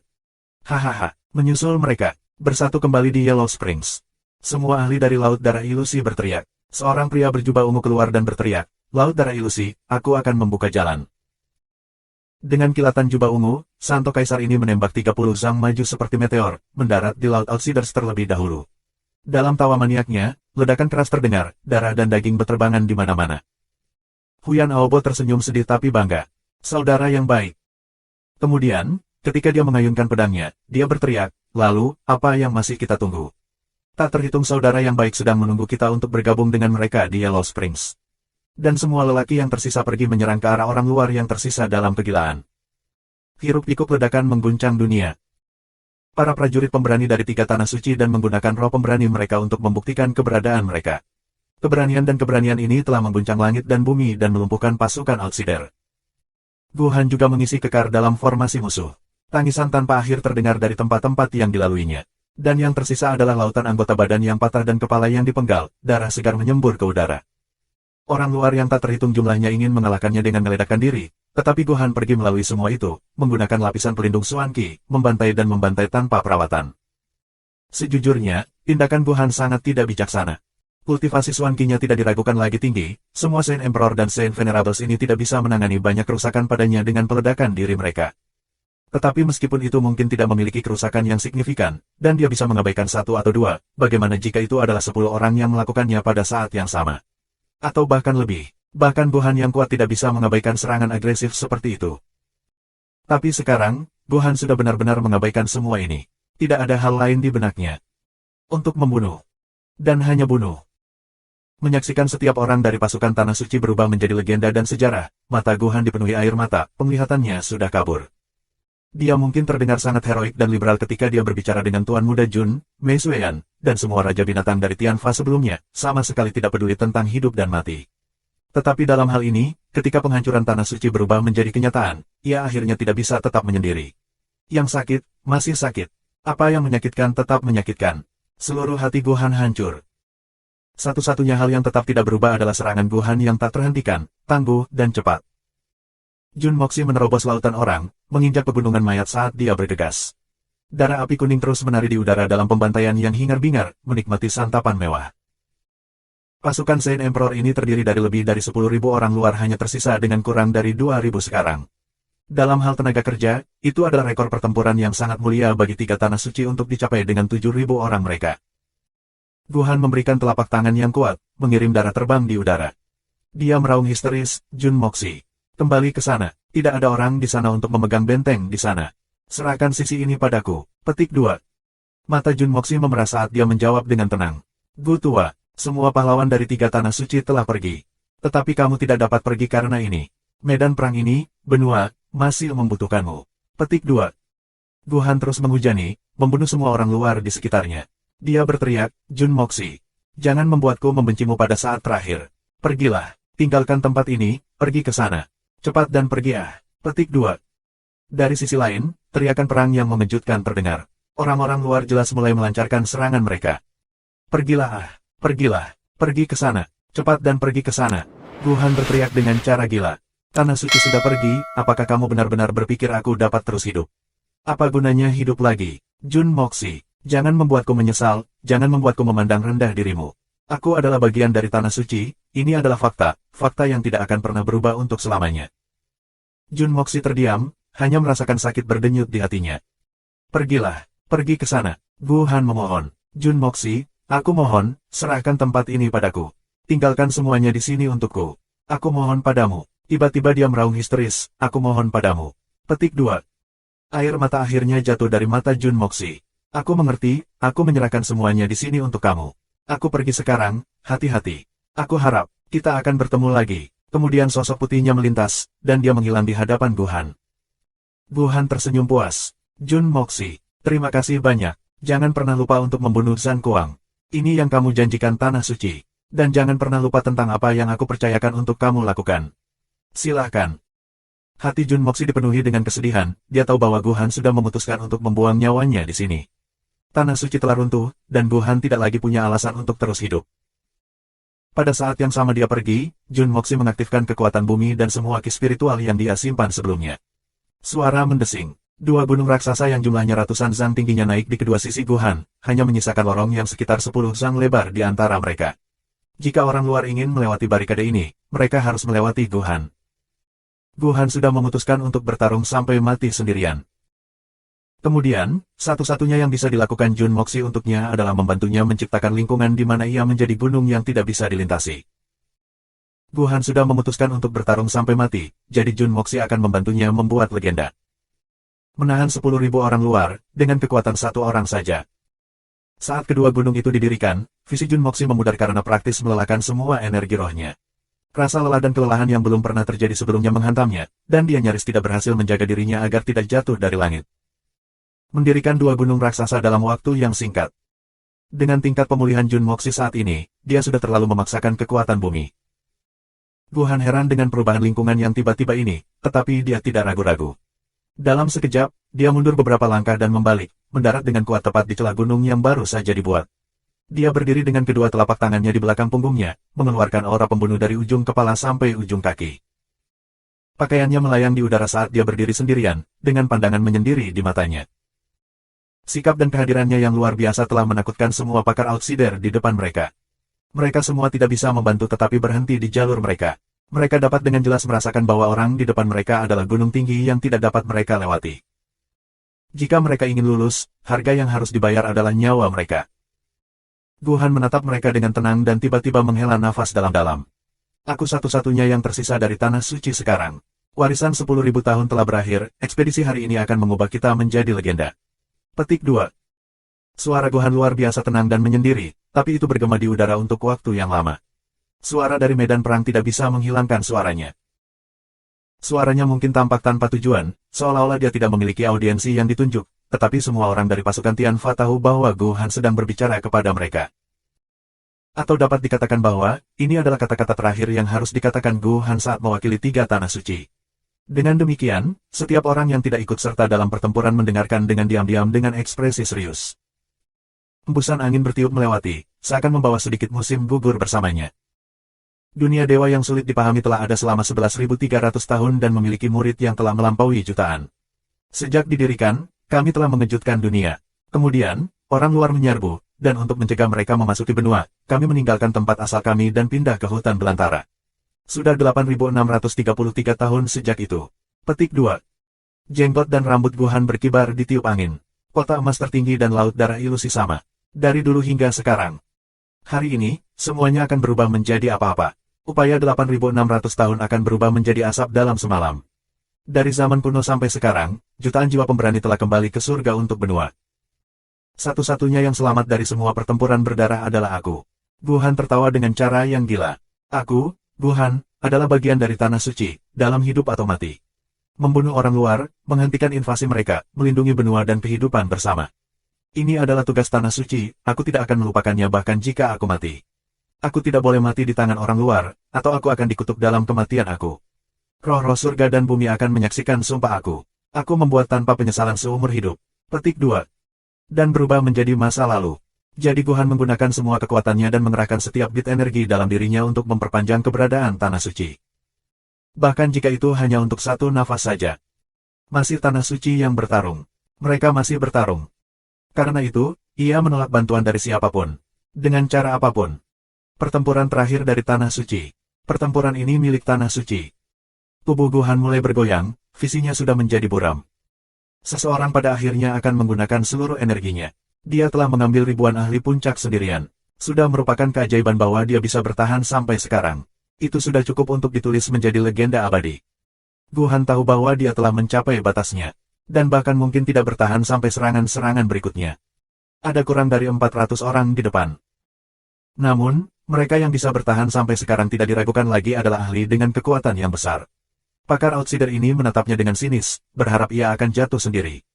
Hahaha, menyusul mereka, bersatu kembali di Yellow Springs. Semua ahli dari Laut Darah Ilusi berteriak. Seorang pria berjubah ungu keluar dan berteriak, Laut Darah Ilusi, aku akan membuka jalan. Dengan kilatan jubah ungu, Santo Kaisar ini menembak 30 zang maju seperti meteor, mendarat di Laut Outsiders terlebih dahulu. Dalam tawa maniaknya, ledakan keras terdengar, darah dan daging berterbangan di mana-mana. Huyan Aobo tersenyum sedih tapi bangga. Saudara yang baik. Kemudian, ketika dia mengayunkan pedangnya, dia berteriak, lalu, apa yang masih kita tunggu? Tak terhitung saudara yang baik sedang menunggu kita untuk bergabung dengan mereka di Yellow Springs. Dan semua lelaki yang tersisa pergi menyerang ke arah orang luar yang tersisa dalam kegilaan. Hiruk-pikuk ledakan mengguncang dunia. para prajurit pemberani dari tiga tanah suci dan menggunakan roh pemberani mereka untuk membuktikan keberadaan mereka. Keberanian dan keberanian ini telah mengguncang langit dan bumi dan melumpuhkan pasukan Outsider. Guhan juga mengisi kekar dalam formasi musuh. Tangisan tanpa akhir terdengar dari tempat-tempat yang dilaluinya. Dan yang tersisa adalah lautan anggota badan yang patah dan kepala yang dipenggal, darah segar menyembur ke udara. Orang luar yang tak terhitung jumlahnya ingin mengalahkannya dengan meledakkan diri, tetapi Guhan pergi melalui semua itu, menggunakan lapisan pelindung Xuan Qi, membantai dan membantai tanpa perawatan. Sejujurnya, tindakan Guhan sangat tidak bijaksana. Kultivasi Xuan Qi-nya tidak diragukan lagi tinggi, semua Saint Emperor dan Saint Venerables ini tidak bisa menangani banyak kerusakan padanya dengan peledakan diri mereka. Tetapi meskipun itu mungkin tidak memiliki kerusakan yang signifikan, dan dia bisa mengabaikan satu atau dua, bagaimana jika itu adalah 10 orang yang melakukannya pada saat yang sama? Atau bahkan lebih, bahkan Guhan yang kuat tidak bisa mengabaikan serangan agresif seperti itu. Tapi sekarang, Guhan sudah benar-benar mengabaikan semua ini. Tidak ada hal lain di benaknya. Untuk membunuh. Dan hanya bunuh. Menyaksikan setiap orang dari pasukan Tanah Suci berubah menjadi legenda dan sejarah, mata Guhan dipenuhi air mata, penglihatannya sudah kabur. Dia mungkin terdengar sangat heroik dan liberal ketika dia berbicara dengan Tuan Muda Jun, Mei Sueyan, dan semua Raja Binatang dari Tianfa sebelumnya, sama sekali tidak peduli tentang hidup dan mati. Tetapi dalam hal ini, ketika penghancuran Tanah Suci berubah menjadi kenyataan, ia akhirnya tidak bisa tetap menyendiri. Yang sakit, masih sakit. Apa yang menyakitkan tetap menyakitkan. Seluruh hati Guhan hancur. Satu-satunya hal yang tetap tidak berubah adalah serangan Guhan yang tak terhentikan, tangguh, dan cepat. Jun Moxi menerobos lautan orang, menginjak pegunungan mayat saat dia bergegas. Darah api kuning terus menari di udara dalam pembantaian yang hingar-bingar, menikmati santapan mewah. Pasukan Saint Emperor ini terdiri dari lebih dari 10.000 orang luar hanya tersisa dengan kurang dari 2.000 sekarang. Dalam hal tenaga kerja, itu adalah rekor pertempuran yang sangat mulia bagi tiga tanah suci untuk dicapai dengan 7.000 orang mereka. Guhan memberikan telapak tangan yang kuat, mengirim darah terbang di udara. Dia meraung histeris, Jun Moxi. Kembali ke sana, tidak ada orang di sana untuk memegang benteng di sana. Serahkan sisi ini padaku. Petik 2. Mata Jun Moxi memerah saat dia menjawab dengan tenang. Gu tua, semua pahlawan dari tiga tanah suci telah pergi. Tetapi kamu tidak dapat pergi karena ini. Medan perang ini, benua, masih membutuhkanmu. Petik 2. Guhan terus menghujani, membunuh semua orang luar di sekitarnya. Dia berteriak, Jun Moxi. Jangan membuatku membencimu pada saat terakhir. Pergilah, tinggalkan tempat ini, pergi ke sana. Cepat dan pergi ah. Petik 2. Dari sisi lain, teriakan perang yang mengejutkan terdengar. Orang-orang luar jelas mulai melancarkan serangan mereka. Pergilah ah, pergilah, pergi ke sana. Cepat dan pergi ke sana. Guhan berteriak dengan cara gila. Tanah suci sudah pergi, apakah kamu benar-benar berpikir aku dapat terus hidup? Apa gunanya hidup lagi? Jun Moxi, jangan membuatku menyesal, jangan membuatku memandang rendah dirimu. Aku adalah bagian dari tanah suci, ini adalah fakta, fakta yang tidak akan pernah berubah untuk selamanya. Jun Moxi terdiam, hanya merasakan sakit berdenyut di hatinya. Pergilah, pergi ke sana. Guhan memohon. Jun Moxi, aku mohon, serahkan tempat ini padaku. Tinggalkan semuanya di sini untukku. Aku mohon padamu. Tiba-tiba dia meraung histeris, aku mohon padamu. Petik 2. Air mata akhirnya jatuh dari mata Jun Moxi. Aku mengerti, aku menyerahkan semuanya di sini untuk kamu. Aku pergi sekarang, hati-hati. Aku harap, kita akan bertemu lagi. Kemudian sosok putihnya melintas, dan dia menghilang di hadapan Guhan. Guhan tersenyum puas. Jun Moxi, terima kasih banyak. Jangan pernah lupa untuk membunuh Zhang Kuang. Ini yang kamu janjikan tanah suci. Dan jangan pernah lupa tentang apa yang aku percayakan untuk kamu lakukan. Silahkan. Hati Jun Moxi dipenuhi dengan kesedihan, dia tahu bahwa Guhan sudah memutuskan untuk membuang nyawanya di sini. Tanah suci telah runtuh, dan Guhan tidak lagi punya alasan untuk terus hidup. Pada saat yang sama dia pergi, Jun Moxi mengaktifkan kekuatan bumi dan semua ki spiritual yang dia simpan sebelumnya. Suara mendesing. Dua gunung raksasa yang jumlahnya ratusan zang tingginya naik di kedua sisi Guhan, hanya menyisakan lorong yang sekitar 10 zang lebar di antara mereka. Jika orang luar ingin melewati barikade ini, mereka harus melewati Guhan. Guhan sudah memutuskan untuk bertarung sampai mati sendirian. Kemudian, satu-satunya yang bisa dilakukan Jun Moxi untuknya adalah membantunya menciptakan lingkungan di mana ia menjadi gunung yang tidak bisa dilintasi. Guhan sudah memutuskan untuk bertarung sampai mati, jadi Jun Moxi akan membantunya membuat legenda. Menahan 10.000 orang luar, dengan kekuatan satu orang saja. Saat kedua gunung itu didirikan, visi Jun Moxi memudar karena praktis melelahkan semua energi rohnya. Rasa lelah dan kelelahan yang belum pernah terjadi sebelumnya menghantamnya, dan dia nyaris tidak berhasil menjaga dirinya agar tidak jatuh dari langit. Mendirikan dua gunung raksasa dalam waktu yang singkat. Dengan tingkat pemulihan Jun Moxi saat ini, dia sudah terlalu memaksakan kekuatan bumi. Guhan heran dengan perubahan lingkungan yang tiba-tiba ini, tetapi dia tidak ragu-ragu. Dalam sekejap, dia mundur beberapa langkah dan membalik, mendarat dengan kuat tepat di celah gunung yang baru saja dibuat. Dia berdiri dengan kedua telapak tangannya di belakang punggungnya, mengeluarkan aura pembunuh dari ujung kepala sampai ujung kaki. Pakaiannya melayang di udara saat dia berdiri sendirian, dengan pandangan menyendiri di matanya. Sikap dan kehadirannya yang luar biasa telah menakutkan semua pakar outsider di depan mereka. Mereka semua tidak bisa membantu tetapi berhenti di jalur mereka. Mereka dapat dengan jelas merasakan bahwa orang di depan mereka adalah gunung tinggi yang tidak dapat mereka lewati. Jika mereka ingin lulus, harga yang harus dibayar adalah nyawa mereka. Guhan menatap mereka dengan tenang dan tiba-tiba menghela nafas dalam-dalam. Aku satu-satunya yang tersisa dari tanah suci sekarang. Warisan 10.000 tahun telah berakhir, ekspedisi hari ini akan mengubah kita menjadi legenda. Petik 2. Suara Guhan luar biasa tenang dan menyendiri, tapi itu bergema di udara untuk waktu yang lama. Suara dari medan perang tidak bisa menghilangkan suaranya. Suaranya mungkin tampak tanpa tujuan, seolah-olah dia tidak memiliki audiensi yang ditunjuk, tetapi semua orang dari pasukan Tianfa tahu bahwa Guhan sedang berbicara kepada mereka. Atau dapat dikatakan bahwa, ini adalah kata-kata terakhir yang harus dikatakan Guhan saat mewakili 3 tanah suci. Dengan demikian, setiap orang yang tidak ikut serta dalam pertempuran mendengarkan dengan diam-diam dengan ekspresi serius. Embusan angin bertiup melewati, seakan membawa sedikit musim gugur bersamanya. Dunia dewa yang sulit dipahami telah ada selama 11.300 tahun dan memiliki murid yang telah melampaui jutaan. Sejak didirikan, kami telah mengejutkan dunia. Kemudian, orang luar menyerbu, dan untuk mencegah mereka memasuki benua, kami meninggalkan tempat asal kami dan pindah ke hutan belantara. Sudah 8.633 tahun sejak itu. Petik 2. Jenggot dan rambut Guhan berkibar di tiup angin. Kota emas tertinggi dan laut darah ilusi sama. Dari dulu hingga sekarang. Hari ini, semuanya akan berubah menjadi apa-apa. Upaya 8.600 tahun akan berubah menjadi asap dalam semalam. Dari zaman kuno sampai sekarang, jutaan jiwa pemberani telah kembali ke surga untuk benua. Satu-satunya yang selamat dari semua pertempuran berdarah adalah aku. Guhan tertawa dengan cara yang gila. Aku, Guhan, adalah bagian dari tanah suci, dalam hidup atau mati. Membunuh orang luar, menghentikan invasi mereka, melindungi benua dan kehidupan bersama. Ini adalah tugas tanah suci, aku tidak akan melupakannya bahkan jika aku mati. Aku tidak boleh mati di tangan orang luar, atau aku akan dikutuk dalam kematian aku. Roh-roh surga dan bumi akan menyaksikan sumpah aku. Aku membuat tanpa penyesalan seumur hidup. Petik 2. Dan berubah menjadi masa lalu. Jadi Guhan menggunakan semua kekuatannya dan mengerahkan setiap bit energi dalam dirinya untuk memperpanjang keberadaan tanah suci. Bahkan jika itu hanya untuk satu nafas saja. Masih tanah suci yang bertarung. Mereka masih bertarung. Karena itu, ia menolak bantuan dari siapapun. Dengan cara apapun. Pertempuran terakhir dari tanah suci. Pertempuran ini milik tanah suci. Tubuh Guhan mulai bergoyang, visinya sudah menjadi buram. Seseorang pada akhirnya akan menggunakan seluruh energinya. Dia telah mengambil ribuan ahli puncak sendirian. Sudah merupakan keajaiban bahwa dia bisa bertahan sampai sekarang. Itu sudah cukup untuk ditulis menjadi legenda abadi. Guhan tahu bahwa dia telah mencapai batasnya. Dan bahkan mungkin tidak bertahan sampai serangan-serangan berikutnya. Ada kurang dari 400 orang di depan. Namun, mereka yang bisa bertahan sampai sekarang tidak diragukan lagi adalah ahli dengan kekuatan yang besar. Pakar outsider ini menatapnya dengan sinis, berharap ia akan jatuh sendiri.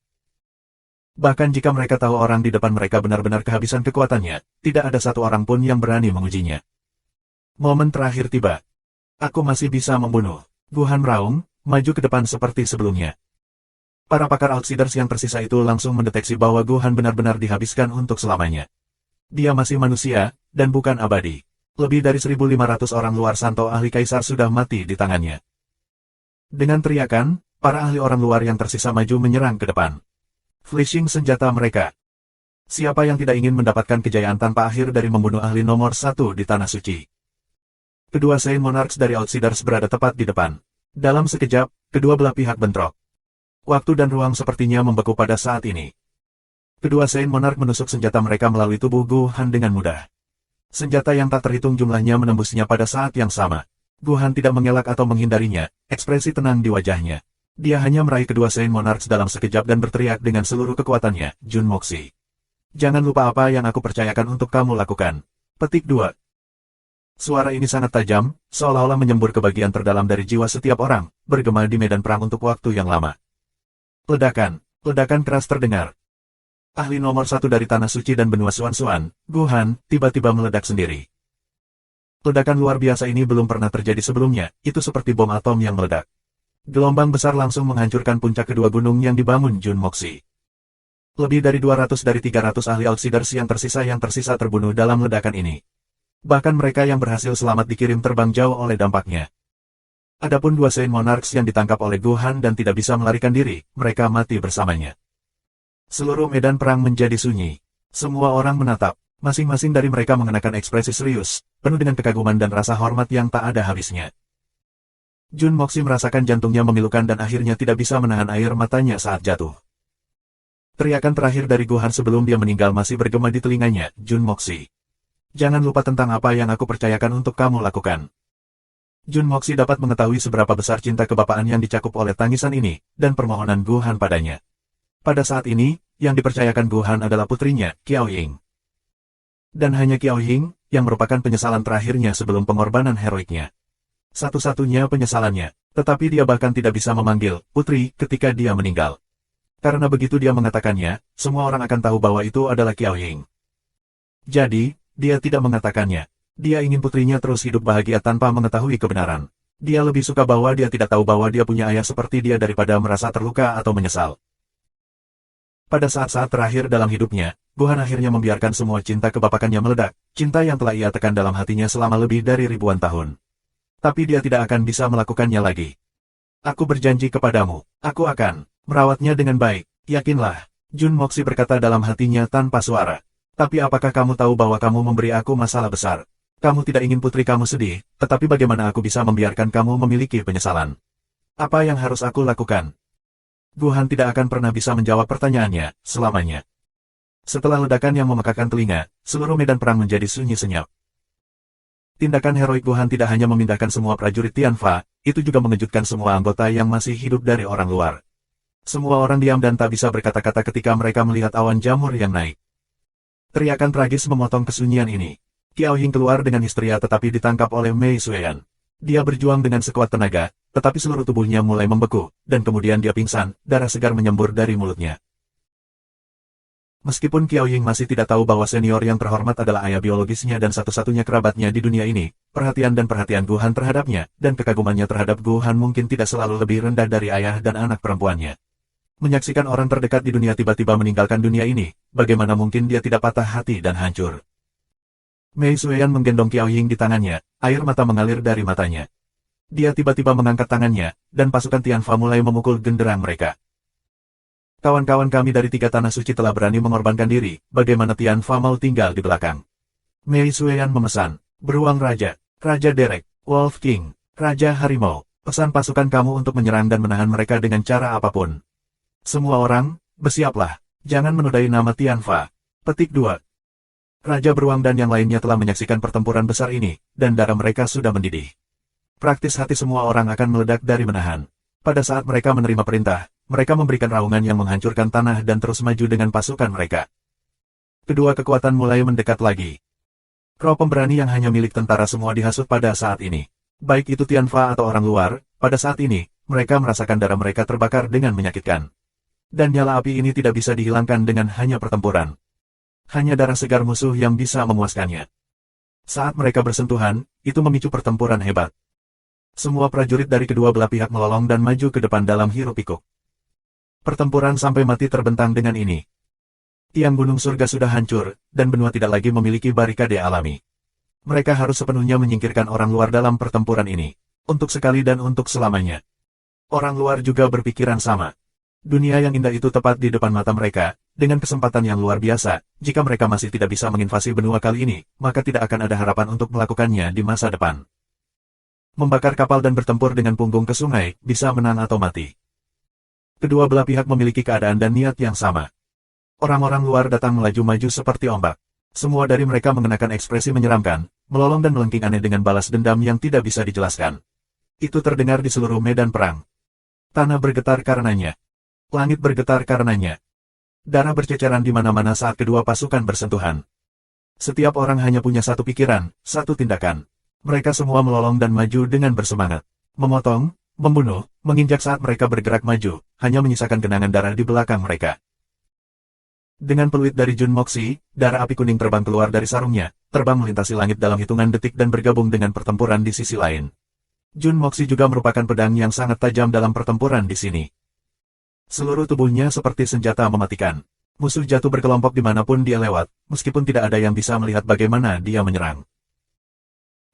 Bahkan jika mereka tahu orang di depan mereka benar-benar kehabisan kekuatannya, tidak ada satu orang pun yang berani mengujinya. Momen terakhir tiba. Aku masih bisa membunuh. Guhan meraung, maju ke depan seperti sebelumnya. Para pakar outsiders yang tersisa itu langsung mendeteksi bahwa Guhan benar-benar dihabiskan untuk selamanya. Dia masih manusia, dan bukan abadi. Lebih dari 1.500 orang luar Santo ahli kaisar sudah mati di tangannya. Dengan teriakan, para ahli orang luar yang tersisa maju menyerang ke depan. Flashing senjata mereka. Siapa yang tidak ingin mendapatkan kejayaan tanpa akhir dari membunuh ahli nomor 1 di Tanah Suci? Kedua Saint Monarchs dari Outsiders berada tepat di depan. Dalam sekejap, kedua belah pihak bentrok. Waktu dan ruang sepertinya membeku pada saat ini. Kedua Saint Monarch menusuk senjata mereka melalui tubuh Guhan dengan mudah. Senjata yang tak terhitung jumlahnya menembusnya pada saat yang sama. Guhan tidak mengelak atau menghindarinya, ekspresi tenang di wajahnya. Dia hanya meraih kedua Saint Monarchs dalam sekejap dan berteriak dengan seluruh kekuatannya, Jun Moxi. Jangan lupa apa yang aku percayakan untuk kamu lakukan. Petik 2. Suara ini sangat tajam, seolah-olah menyembur ke bagian terdalam dari jiwa setiap orang, bergema di medan perang untuk waktu yang lama. Ledakan keras terdengar, Ahli nomor satu dari Tanah Suci dan Benua Suan-Suan, Guhan, tiba-tiba meledak sendiri. Ledakan luar biasa ini belum pernah terjadi sebelumnya, itu seperti bom atom yang meledak. Gelombang besar langsung menghancurkan puncak kedua gunung yang dibangun Jun Moxi. Lebih dari 200 dari 300 ahli Outsiders yang tersisa terbunuh dalam ledakan ini. Bahkan mereka yang berhasil selamat dikirim terbang jauh oleh dampaknya. Adapun dua Saint Monarchs yang ditangkap oleh Guhan dan tidak bisa melarikan diri, mereka mati bersamanya. Seluruh medan perang menjadi sunyi. Semua orang menatap. Masing-masing dari mereka mengenakan ekspresi serius, penuh dengan kekaguman dan rasa hormat yang tak ada habisnya. Jun Moxi merasakan jantungnya memilukan dan akhirnya tidak bisa menahan air matanya saat jatuh. Teriakan terakhir dari Guhan sebelum dia meninggal masih bergema di telinganya, Jun Moxi. Jangan lupa tentang apa yang aku percayakan untuk kamu lakukan. Jun Moxi dapat mengetahui seberapa besar cinta kebapaan yang dicakup oleh tangisan ini, dan permohonan Guhan padanya. Pada saat ini, yang dipercayakan Guhan adalah putrinya, Qiao Ying. Dan hanya Qiao Ying, yang merupakan penyesalan terakhirnya sebelum pengorbanan heroiknya. Satu-satunya penyesalannya, tetapi dia bahkan tidak bisa memanggil putri ketika dia meninggal. Karena begitu dia mengatakannya, semua orang akan tahu bahwa itu adalah Qiao Ying. Jadi, dia tidak mengatakannya. Dia ingin putrinya terus hidup bahagia tanpa mengetahui kebenaran. Dia lebih suka bahwa dia tidak tahu bahwa dia punya ayah seperti dia daripada merasa terluka atau menyesal. Pada saat-saat terakhir dalam hidupnya, Guhan akhirnya membiarkan semua cinta kebapakannya meledak, cinta yang telah ia tekan dalam hatinya selama lebih dari ribuan tahun. Tapi dia tidak akan bisa melakukannya lagi. Aku berjanji kepadamu, aku akan merawatnya dengan baik, yakinlah, Jun Moxi berkata dalam hatinya tanpa suara. Tapi apakah kamu tahu bahwa kamu memberi aku masalah besar? Kamu tidak ingin putri kamu sedih, tetapi bagaimana aku bisa membiarkan kamu memiliki penyesalan? Apa yang harus aku lakukan? Guhan tidak akan pernah bisa menjawab pertanyaannya, selamanya. Setelah ledakan yang memekakan telinga, seluruh medan perang menjadi sunyi senyap. Tindakan heroik Guhan tidak hanya memindahkan semua prajurit Tianfa, itu juga mengejutkan semua anggota yang masih hidup dari orang luar. Semua orang diam dan tak bisa berkata-kata ketika mereka melihat awan jamur yang naik. Teriakan tragis memotong kesunyian ini. Qiao Ying keluar dengan histeria tetapi ditangkap oleh Mei Sueyan. Dia berjuang dengan sekuat tenaga, tetapi seluruh tubuhnya mulai membeku, dan kemudian dia pingsan, darah segar menyembur dari mulutnya. Meskipun Qiao Ying masih tidak tahu bahwa senior yang terhormat adalah ayah biologisnya dan satu-satunya kerabatnya di dunia ini, perhatian Guhan terhadapnya, dan kekagumannya terhadap Guhan mungkin tidak selalu lebih rendah dari ayah dan anak perempuannya. Menyaksikan orang terdekat di dunia tiba-tiba meninggalkan dunia ini, bagaimana mungkin dia tidak patah hati dan hancur. Mei Sueyan menggendong Qiao Ying di tangannya, air mata mengalir dari matanya. Dia tiba-tiba mengangkat tangannya, dan pasukan Tianfa mulai memukul genderang mereka. Kawan-kawan kami dari 3 tanah suci telah berani mengorbankan diri, bagaimana Tianfa mau tinggal di belakang? Mei Sueyan memesan, beruang raja, Raja Derek, Wolf King, Raja Harimau, pesan pasukan kamu untuk menyerang dan menahan mereka dengan cara apapun. Semua orang, bersiaplah, jangan menodai nama Tianfa. Petik 2. Raja Beruang dan yang lainnya telah menyaksikan pertempuran besar ini, dan darah mereka sudah mendidih. Praktis hati semua orang akan meledak dari menahan. Pada saat mereka menerima perintah, mereka memberikan raungan yang menghancurkan tanah dan terus maju dengan pasukan mereka. Kedua kekuatan mulai mendekat lagi. Roh pemberani yang hanya milik tentara semua dihasut pada saat ini. Baik itu Tianfa atau orang luar, pada saat ini, mereka merasakan darah mereka terbakar dengan menyakitkan. Dan nyala api ini tidak bisa dihilangkan dengan hanya pertempuran. Hanya darah segar musuh yang bisa memuaskannya. Saat mereka bersentuhan, itu memicu pertempuran hebat. Semua prajurit dari kedua belah pihak melolong dan maju ke depan dalam hiruk-pikuk. Pertempuran sampai mati terbentang dengan ini. Tiang gunung surga sudah hancur, dan benua tidak lagi memiliki barikade alami. Mereka harus sepenuhnya menyingkirkan orang luar dalam pertempuran ini. Untuk sekali dan untuk selamanya. Orang luar juga berpikiran sama. Dunia yang indah itu tepat di depan mata mereka, dengan kesempatan yang luar biasa. Jika mereka masih tidak bisa menginvasi benua kali ini, maka tidak akan ada harapan untuk melakukannya di masa depan. Membakar kapal dan bertempur dengan punggung ke sungai, bisa menang atau mati. Kedua belah pihak memiliki keadaan dan niat yang sama. Orang-orang luar datang melaju-maju seperti ombak. Semua dari mereka mengenakan ekspresi menyeramkan, melolong dan melengking aneh dengan balas dendam yang tidak bisa dijelaskan. Itu terdengar di seluruh medan perang. Tanah bergetar karenanya. Langit bergetar karenanya. Darah berceceran di mana-mana saat kedua pasukan bersentuhan. Setiap orang hanya punya satu pikiran, satu tindakan. Mereka semua melolong dan maju dengan bersemangat. Memotong, membunuh, menginjak saat mereka bergerak maju, hanya menyisakan genangan darah di belakang mereka. Dengan peluit dari Jun Moxi, darah api kuning terbang keluar dari sarungnya, terbang melintasi langit dalam hitungan detik dan bergabung dengan pertempuran di sisi lain. Jun Moxi juga merupakan pedang yang sangat tajam dalam pertempuran di sini. Seluruh tubuhnya seperti senjata mematikan. Musuh jatuh berkelompok dimanapun dia lewat, meskipun tidak ada yang bisa melihat bagaimana dia menyerang.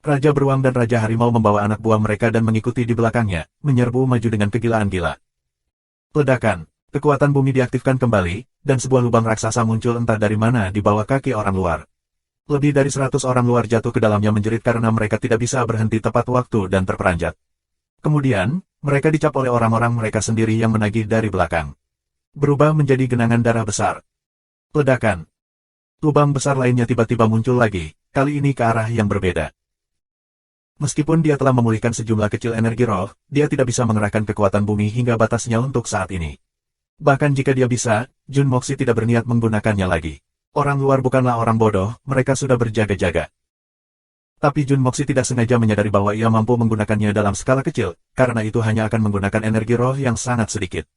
Raja Beruang dan Raja Harimau membawa anak buah mereka dan mengikuti di belakangnya, menyerbu maju dengan kegilaan gila. Ledakan, kekuatan bumi diaktifkan kembali, dan sebuah lubang raksasa muncul entah dari mana di bawah kaki orang luar. Lebih dari 100 orang luar jatuh ke dalamnya menjerit karena mereka tidak bisa berhenti tepat waktu dan terperanjat. Kemudian, mereka dicap oleh orang-orang mereka sendiri yang menagih dari belakang. Berubah menjadi genangan darah besar. Ledakan. Lubang besar lainnya tiba-tiba muncul lagi, kali ini ke arah yang berbeda. Meskipun dia telah memulihkan sejumlah kecil energi roh, dia tidak bisa mengerahkan kekuatan bumi hingga batasnya untuk saat ini. Bahkan jika dia bisa, Jun Moxi tidak berniat menggunakannya lagi. Orang luar bukanlah orang bodoh, mereka sudah berjaga-jaga. Tapi Jun Moxi tidak sengaja menyadari bahwa ia mampu menggunakannya dalam skala kecil, karena itu hanya akan menggunakan energi roh yang sangat sedikit.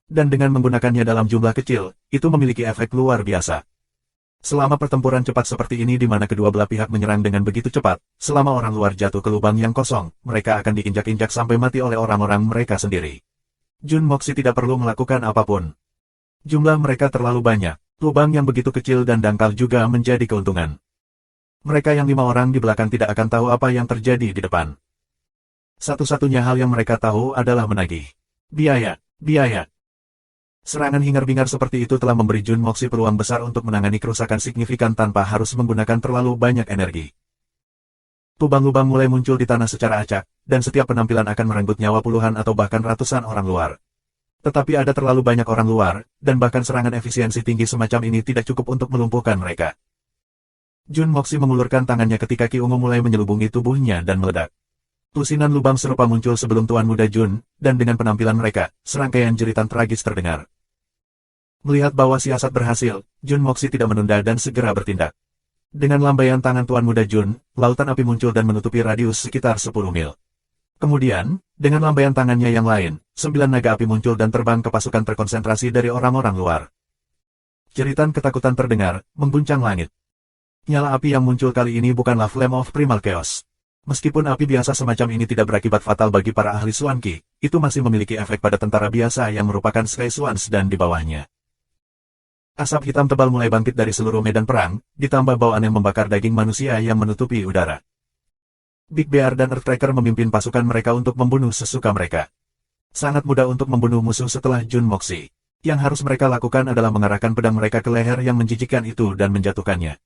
Dan dengan menggunakannya dalam jumlah kecil, itu memiliki efek luar biasa. Selama pertempuran cepat seperti ini di mana kedua belah pihak menyerang dengan begitu cepat, selama orang luar jatuh ke lubang yang kosong, mereka akan diinjak-injak sampai mati oleh orang-orang mereka sendiri. Jun Moxi tidak perlu melakukan apapun. Jumlah mereka terlalu banyak, lubang yang begitu kecil dan dangkal juga menjadi keuntungan. Mereka yang 5 orang di belakang tidak akan tahu apa yang terjadi di depan. Satu-satunya hal yang mereka tahu adalah menagih. Biaya, biaya. Serangan hingar-bingar seperti itu telah memberi Jun Moxi peluang besar untuk menangani kerusakan signifikan tanpa harus menggunakan terlalu banyak energi. Lubang-lubang mulai muncul di tanah secara acak, dan setiap penampilan akan merenggut nyawa puluhan atau bahkan ratusan orang luar. Tetapi ada terlalu banyak orang luar, dan bahkan serangan efisiensi tinggi semacam ini tidak cukup untuk melumpuhkan mereka. Jun Moxi mengulurkan tangannya ketika Ki Ungu mulai menyelubungi tubuhnya dan meledak. Lusinan lubang serupa muncul sebelum Tuan Muda Jun, dan dengan penampilan mereka, serangkaian jeritan tragis terdengar. Melihat bahwa siasat berhasil, Jun Moxi tidak menunda dan segera bertindak. Dengan lambaian tangan Tuan Muda Jun, lautan api muncul dan menutupi radius sekitar 10 mil. Kemudian, dengan lambaian tangannya yang lain, 9 naga api muncul dan terbang ke pasukan terkonsentrasi dari orang-orang luar. Jeritan ketakutan terdengar, mengguncang langit. Nyala api yang muncul kali ini bukanlah Flame of Primal Chaos. Meskipun api biasa semacam ini tidak berakibat fatal bagi para ahli Swan Qi, itu masih memiliki efek pada tentara biasa yang merupakan Sky Swans dan di bawahnya. Asap hitam tebal mulai bangkit dari seluruh medan perang, ditambah bau aneh membakar daging manusia yang menutupi udara. Big Bear dan Earthtracker memimpin pasukan mereka untuk membunuh sesuka mereka. Sangat mudah untuk membunuh musuh setelah Jun Moxi. Yang harus mereka lakukan adalah mengarahkan pedang mereka ke leher yang menjijikkan itu dan menjatuhkannya.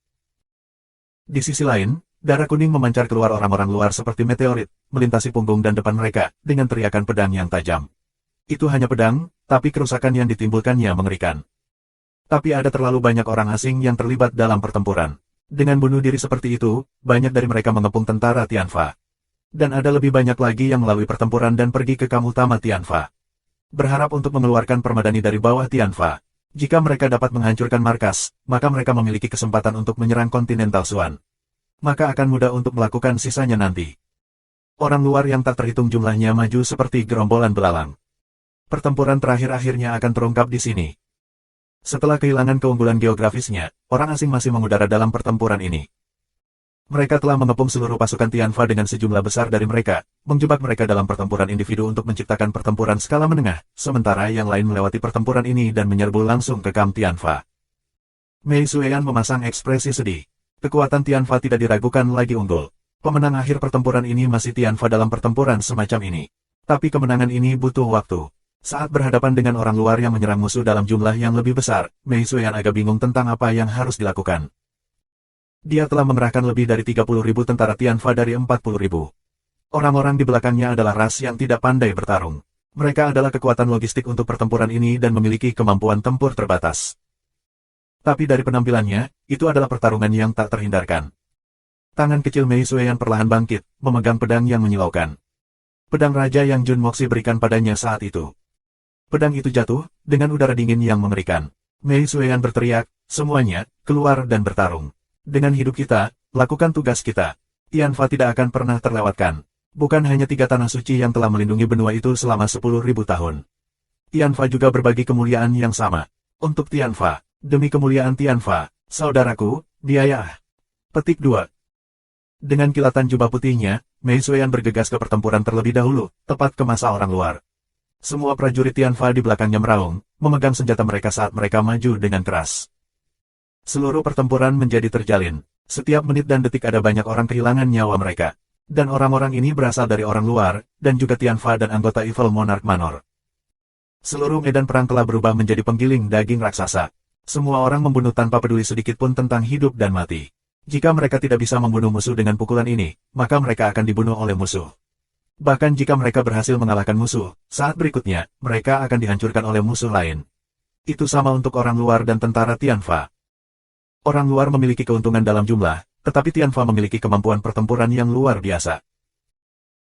Di sisi lain, darah kuning memancar keluar orang-orang luar seperti meteorit, melintasi punggung dan depan mereka, dengan teriakan pedang yang tajam. Itu hanya pedang, tapi kerusakan yang ditimbulkannya mengerikan. Tapi ada terlalu banyak orang asing yang terlibat dalam pertempuran. Dengan bunuh diri seperti itu, banyak dari mereka mengepung tentara Tianfa. Dan ada lebih banyak lagi yang melalui pertempuran dan pergi ke kamp utama Tianfa. Berharap untuk mengeluarkan permadani dari bawah Tianfa. Jika mereka dapat menghancurkan markas, maka mereka memiliki kesempatan untuk menyerang Continental Swan. Maka akan mudah untuk melakukan sisanya nanti. Orang luar yang tak terhitung jumlahnya maju seperti gerombolan belalang. Pertempuran terakhir akhirnya akan terungkap di sini. Setelah kehilangan keunggulan geografisnya, orang asing masih mengudara dalam pertempuran ini. Mereka telah mengepung seluruh pasukan Tianfa dengan sejumlah besar dari mereka, menjebak mereka dalam pertempuran individu untuk menciptakan pertempuran skala menengah, sementara yang lain melewati pertempuran ini dan menyerbu langsung ke kamp Tianfa. Mei Sueyan memasang ekspresi sedih. Kekuatan Tianfa tidak diragukan lagi unggul. Pemenang akhir pertempuran ini masih Tianfa dalam pertempuran semacam ini. Tapi kemenangan ini butuh waktu. Saat berhadapan dengan orang luar yang menyerang musuh dalam jumlah yang lebih besar, Mei Sueyan agak bingung tentang apa yang harus dilakukan. Dia telah mengerahkan lebih dari 30.000 tentara Tianfa dari 40.000. Orang-orang di belakangnya adalah ras yang tidak pandai bertarung. Mereka adalah kekuatan logistik untuk pertempuran ini dan memiliki kemampuan tempur terbatas. Tapi dari penampilannya, itu adalah pertarungan yang tak terhindarkan. Tangan kecil Mei Sueyan perlahan bangkit, memegang pedang yang menyilaukan. Pedang raja yang Jun Moxi berikan padanya saat itu. Pedang itu jatuh, dengan udara dingin yang mengerikan. Mei Sueyan berteriak, semuanya, keluar dan bertarung. Dengan hidup kita, lakukan tugas kita. Tianfa tidak akan pernah terlewatkan. Bukan hanya 3 tanah suci yang telah melindungi benua itu selama 10.000 tahun. Tianfa juga berbagi kemuliaan yang sama. Untuk Tianfa, Demi kemuliaan Tianfa, saudaraku, dia ya. Petik 2. Dengan kilatan jubah putihnya, Mei Xueyan bergegas ke pertempuran terlebih dahulu, tepat ke masa orang luar. Semua prajurit Tianfa di belakangnya meraung, memegang senjata mereka saat mereka maju dengan keras. Seluruh pertempuran menjadi terjalin. Setiap menit dan detik ada banyak orang kehilangan nyawa mereka. Dan orang-orang ini berasal dari orang luar, dan juga Tianfa dan anggota Evil Monarch Manor. Seluruh medan perang telah berubah menjadi penggiling daging raksasa. Semua orang membunuh tanpa peduli sedikit pun tentang hidup dan mati. Jika mereka tidak bisa membunuh musuh dengan pukulan ini, maka mereka akan dibunuh oleh musuh. Bahkan jika mereka berhasil mengalahkan musuh, saat berikutnya, mereka akan dihancurkan oleh musuh lain. Itu sama untuk orang luar dan tentara Tianfa. Orang luar memiliki keuntungan dalam jumlah, tetapi Tianfa memiliki kemampuan pertempuran yang luar biasa.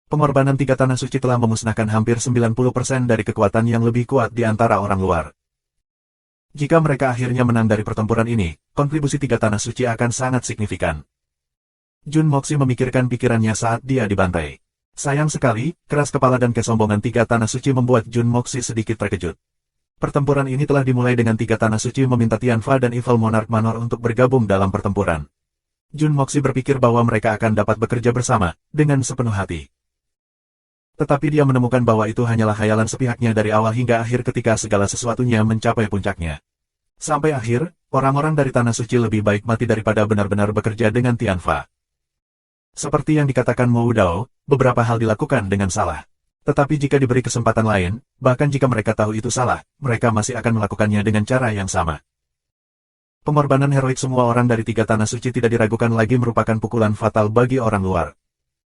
Pengorbanan 3 tanah suci telah memusnahkan hampir 90% dari kekuatan yang lebih kuat di antara orang luar. Jika mereka akhirnya menang dari pertempuran ini, kontribusi 3 tanah suci akan sangat signifikan. Jun Moxi memikirkan pikirannya saat dia dibantai. Sayang sekali, keras kepala dan kesombongan 3 tanah suci membuat Jun Moxi sedikit terkejut. Pertempuran ini telah dimulai dengan 3 tanah suci meminta Tianfa dan Evil Monarch Manor untuk bergabung dalam pertempuran. Jun Moxi berpikir bahwa mereka akan dapat bekerja bersama, dengan sepenuh hati. Tetapi dia menemukan bahwa itu hanyalah khayalan sepihaknya dari awal hingga akhir ketika segala sesuatunya mencapai puncaknya. Sampai akhir, orang-orang dari Tanah Suci lebih baik mati daripada benar-benar bekerja dengan Tianfa. Seperti yang dikatakan Mo Dao, beberapa hal dilakukan dengan salah. Tetapi jika diberi kesempatan lain, bahkan jika mereka tahu itu salah, mereka masih akan melakukannya dengan cara yang sama. Pengorbanan heroik semua orang dari 3 Tanah Suci tidak diragukan lagi merupakan pukulan fatal bagi orang luar.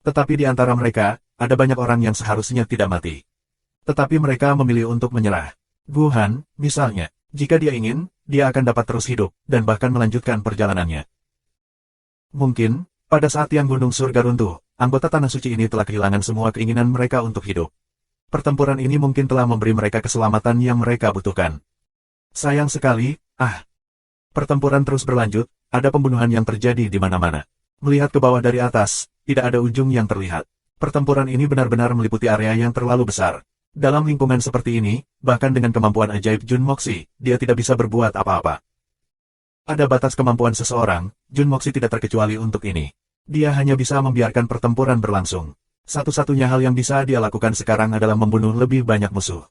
Tetapi di antara mereka, ada banyak orang yang seharusnya tidak mati. Tetapi mereka memilih untuk menyerah. Gu Han, misalnya, jika dia ingin, dia akan dapat terus hidup, dan bahkan melanjutkan perjalanannya. Mungkin, pada saat yang gunung surga runtuh, anggota Tanah Suci ini telah kehilangan semua keinginan mereka untuk hidup. Pertempuran ini mungkin telah memberi mereka keselamatan yang mereka butuhkan. Sayang sekali, pertempuran terus berlanjut, ada pembunuhan yang terjadi di mana-mana. Melihat ke bawah dari atas, tidak ada ujung yang terlihat. Pertempuran ini benar-benar meliputi area yang terlalu besar. Dalam lingkungan seperti ini, bahkan dengan kemampuan ajaib Jun Moxi, dia tidak bisa berbuat apa-apa. Ada batas kemampuan seseorang, Jun Moxi tidak terkecuali untuk ini. Dia hanya bisa membiarkan pertempuran berlangsung. Satu-satunya hal yang bisa dia lakukan sekarang adalah membunuh lebih banyak musuh.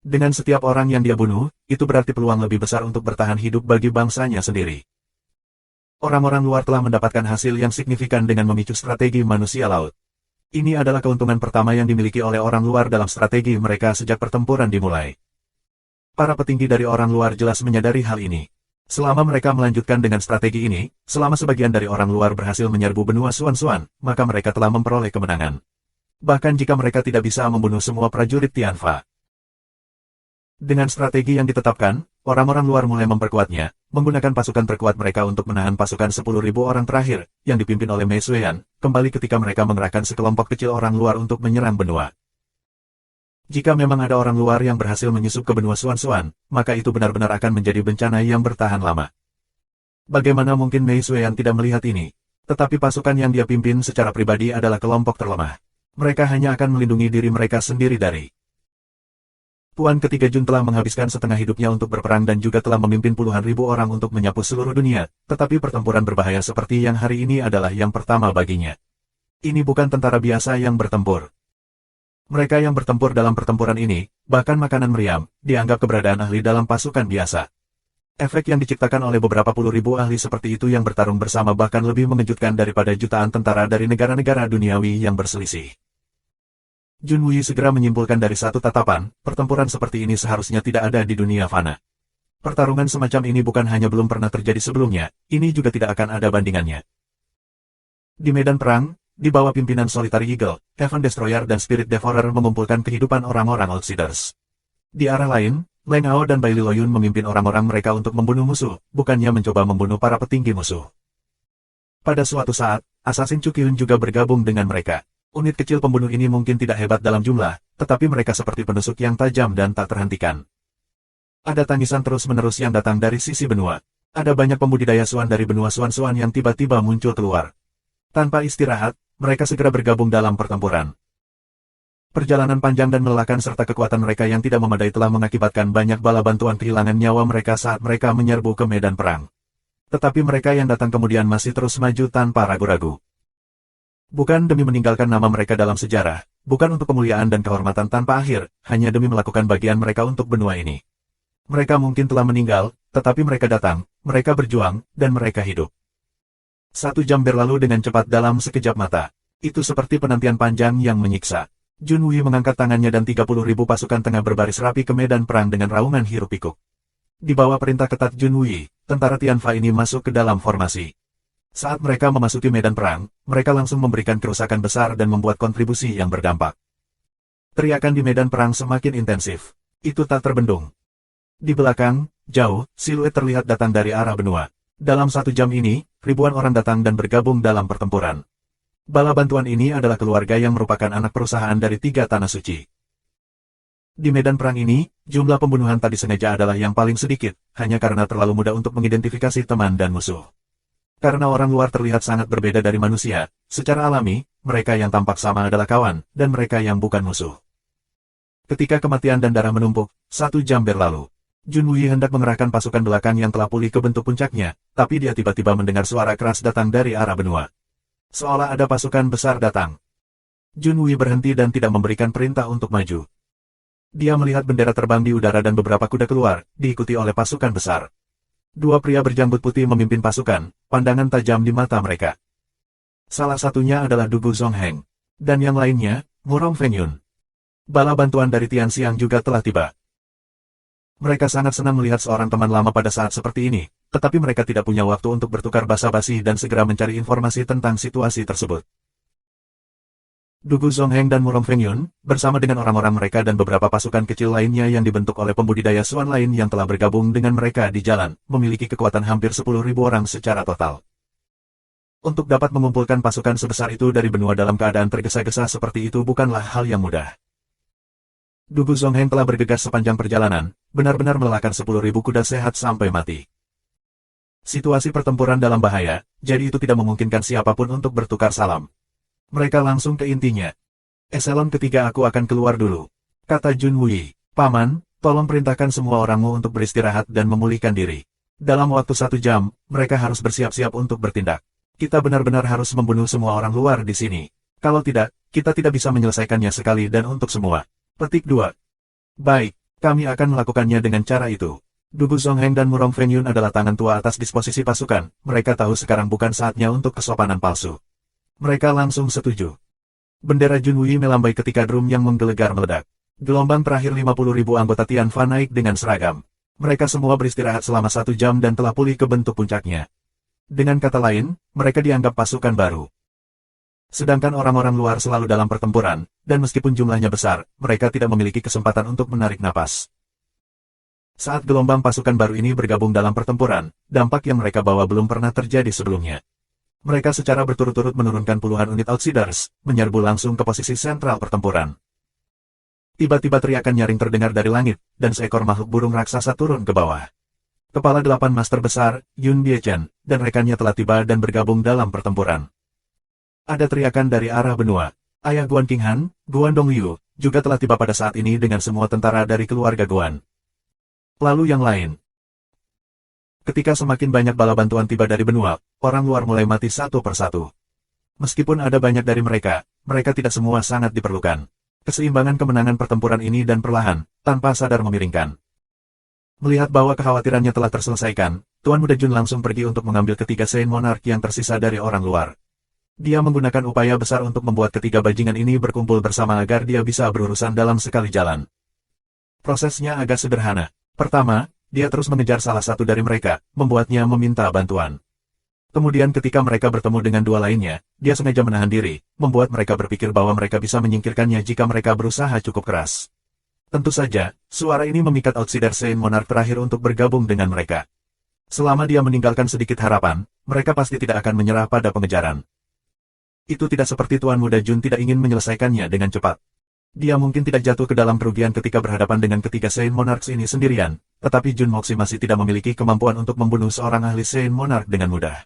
Dengan setiap orang yang dia bunuh, itu berarti peluang lebih besar untuk bertahan hidup bagi bangsanya sendiri. Orang-orang luar telah mendapatkan hasil yang signifikan dengan memicu strategi manusia laut. Ini adalah keuntungan pertama yang dimiliki oleh orang luar dalam strategi mereka sejak pertempuran dimulai. Para petinggi dari orang luar jelas menyadari hal ini. Selama mereka melanjutkan dengan strategi ini, selama sebagian dari orang luar berhasil menyerbu benua Xuan-Xuan, maka mereka telah memperoleh kemenangan. Bahkan jika mereka tidak bisa membunuh semua prajurit Tianfa. Dengan strategi yang ditetapkan, orang-orang luar mulai memperkuatnya, menggunakan pasukan terkuat mereka untuk menahan pasukan 10.000 orang terakhir, yang dipimpin oleh Mei Xueyan, kembali ketika mereka mengerahkan sekelompok kecil orang luar untuk menyerang benua. Jika memang ada orang luar yang berhasil menyusup ke benua Xuan-Xuan, maka itu benar-benar akan menjadi bencana yang bertahan lama. Bagaimana mungkin Mei Xueyan tidak melihat ini? Tetapi pasukan yang dia pimpin secara pribadi adalah kelompok terlemah. Mereka hanya akan melindungi diri mereka sendiri dari Puan ketiga Jun telah menghabiskan setengah hidupnya untuk berperang dan juga telah memimpin puluhan ribu orang untuk menyapu seluruh dunia, tetapi pertempuran berbahaya seperti yang hari ini adalah yang pertama baginya. Ini bukan tentara biasa yang bertempur. Mereka yang bertempur dalam pertempuran ini, bahkan makanan meriam, dianggap keberadaan ahli dalam pasukan biasa. Efek yang diciptakan oleh beberapa puluh ribu ahli seperti itu yang bertarung bersama bahkan lebih mengejutkan daripada jutaan tentara dari negara-negara duniawi yang berselisih. Jun Wei segera menyimpulkan dari satu tatapan, pertempuran seperti ini seharusnya tidak ada di dunia fana. Pertarungan semacam ini bukan hanya belum pernah terjadi sebelumnya, ini juga tidak akan ada bandingannya. Di medan perang, di bawah pimpinan Solitary Eagle, Heaven Destroyer dan Spirit Devourer mengumpulkan kehidupan orang-orang Outsiders. Di arah lain, Leng Ao dan Bai Liloyun memimpin orang-orang mereka untuk membunuh musuh, bukannya mencoba membunuh para petinggi musuh. Pada suatu saat, Assassin Chu Qiyun juga bergabung dengan mereka. Unit kecil pembunuh ini mungkin tidak hebat dalam jumlah, tetapi mereka seperti penusuk yang tajam dan tak terhentikan. Ada tangisan terus-menerus yang datang dari sisi benua. Ada banyak pembudidaya Xuan dari benua Xuan-Xuan yang tiba-tiba muncul keluar. Tanpa istirahat, mereka segera bergabung dalam pertempuran. Perjalanan panjang dan melelahkan serta kekuatan mereka yang tidak memadai telah mengakibatkan banyak bala bantuan kehilangan nyawa mereka saat mereka menyerbu ke medan perang. Tetapi mereka yang datang kemudian masih terus maju tanpa ragu-ragu. Bukan demi meninggalkan nama mereka dalam sejarah, bukan untuk kemuliaan dan kehormatan tanpa akhir, hanya demi melakukan bagian mereka untuk benua ini. Mereka mungkin telah meninggal, tetapi mereka datang, mereka berjuang, dan mereka hidup. 1 jam berlalu dengan cepat dalam sekejap mata. Itu seperti penantian panjang yang menyiksa. Junwei mengangkat tangannya dan 30.000 pasukan tengah berbaris rapi ke medan perang dengan raungan hiruk-pikuk. Di bawah perintah ketat Junwei, tentara Tianfa ini masuk ke dalam formasi. Saat mereka memasuki medan perang, mereka langsung memberikan kerusakan besar dan membuat kontribusi yang berdampak. Teriakan di medan perang semakin intensif. Itu tak terbendung. Di belakang, jauh, siluet terlihat datang dari arah benua. Dalam 1 jam ini, ribuan orang datang dan bergabung dalam pertempuran. Bala bantuan ini adalah keluarga yang merupakan anak perusahaan dari 3 tanah suci. Di medan perang ini, jumlah pembunuhan tadi sengaja adalah yang paling sedikit, hanya karena terlalu mudah untuk mengidentifikasi teman dan musuh. Karena orang luar terlihat sangat berbeda dari manusia, secara alami, mereka yang tampak sama adalah kawan, dan mereka yang bukan musuh. Ketika kematian dan darah menumpuk, 1 jam berlalu. Junwei hendak mengerahkan pasukan belakang yang telah pulih ke bentuk puncaknya, tapi dia tiba-tiba mendengar suara keras datang dari arah benua. Seolah ada pasukan besar datang. Junwei berhenti dan tidak memberikan perintah untuk maju. Dia melihat bendera terbang di udara dan beberapa kuda keluar, diikuti oleh pasukan besar. 2 pria berjanggut putih memimpin pasukan, pandangan tajam di mata mereka. Salah satunya adalah Dugu Zongheng, dan yang lainnya, Murong Fengyun. Bala bantuan dari Tianxiang juga telah tiba. Mereka sangat senang melihat seorang teman lama pada saat seperti ini, tetapi mereka tidak punya waktu untuk bertukar basa-basi dan segera mencari informasi tentang situasi tersebut. Dugu Zongheng dan Murong Fengyun, bersama dengan orang-orang mereka dan beberapa pasukan kecil lainnya yang dibentuk oleh pembudidaya Suan lain yang telah bergabung dengan mereka di jalan, memiliki kekuatan hampir 10.000 orang secara total. Untuk dapat mengumpulkan pasukan sebesar itu dari benua dalam keadaan tergesa-gesa seperti itu bukanlah hal yang mudah. Dugu Zongheng telah bergegas sepanjang perjalanan, benar-benar melelahkan 10.000 kuda sehat sampai mati. Situasi pertempuran dalam bahaya, jadi itu tidak memungkinkan siapapun untuk bertukar salam. Mereka langsung ke intinya. Eselon ketiga aku akan keluar dulu, kata Junwei. Paman, tolong perintahkan semua orangmu untuk beristirahat dan memulihkan diri. Dalam waktu 1 jam, mereka harus bersiap-siap untuk bertindak. Kita benar-benar harus membunuh semua orang luar di sini. Kalau tidak, kita tidak bisa menyelesaikannya sekali dan untuk semua. Petik 2. Baik, kami akan melakukannya dengan cara itu. Dugu Zongheng dan Murong Fengyun adalah tangan tua atas disposisi pasukan, mereka tahu sekarang bukan saatnya untuk kesopanan palsu. Mereka langsung setuju. Bendera Junwei melambai ketika drum yang menggelegar meledak. Gelombang terakhir 50.000 anggota Tianfa naik dengan seragam. Mereka semua beristirahat selama 1 jam dan telah pulih ke bentuk puncaknya. Dengan kata lain, mereka dianggap pasukan baru. Sedangkan orang-orang luar selalu dalam pertempuran, dan meskipun jumlahnya besar, mereka tidak memiliki kesempatan untuk menarik napas. Saat gelombang pasukan baru ini bergabung dalam pertempuran, dampak yang mereka bawa belum pernah terjadi sebelumnya. Mereka secara berturut-turut menurunkan puluhan unit Outsiders, menyerbu langsung ke posisi sentral pertempuran. Tiba-tiba teriakan nyaring terdengar dari langit, dan seekor makhluk burung raksasa turun ke bawah. Kepala 8 master besar, Yun Biechen, dan rekannya telah tiba dan bergabung dalam pertempuran. Ada teriakan dari arah benua. Ayah Guan Qinghan, Guan Dongyu, juga telah tiba pada saat ini dengan semua tentara dari keluarga Guan. Lalu yang lain. Ketika semakin banyak bala bantuan tiba dari benua, orang luar mulai mati satu persatu. Meskipun ada banyak dari mereka, mereka tidak semua sangat diperlukan. Keseimbangan kemenangan pertempuran ini dan perlahan, tanpa sadar memiringkan. Melihat bahwa kekhawatirannya telah terselesaikan, Tuan Muda Jun langsung pergi untuk mengambil ketiga Saint Monarch yang tersisa dari orang luar. Dia menggunakan upaya besar untuk membuat ketiga bajingan ini berkumpul bersama agar dia bisa berurusan dalam sekali jalan. Prosesnya agak sederhana. Pertama, dia terus mengejar salah satu dari mereka, membuatnya meminta bantuan. Kemudian ketika mereka bertemu dengan 2 lainnya, dia sengaja menahan diri, membuat mereka berpikir bahwa mereka bisa menyingkirkannya jika mereka berusaha cukup keras. Tentu saja, suara ini memikat Outsider Saint Monarch terakhir untuk bergabung dengan mereka. Selama dia meninggalkan sedikit harapan, mereka pasti tidak akan menyerah pada pengejaran. Itu tidak seperti Tuan Muda Jun tidak ingin menyelesaikannya dengan cepat. Dia mungkin tidak jatuh ke dalam kerugian ketika berhadapan dengan ketiga Saint Monarchs ini sendirian, tetapi Jun Moxi masih tidak memiliki kemampuan untuk membunuh seorang ahli Saint Monarch dengan mudah.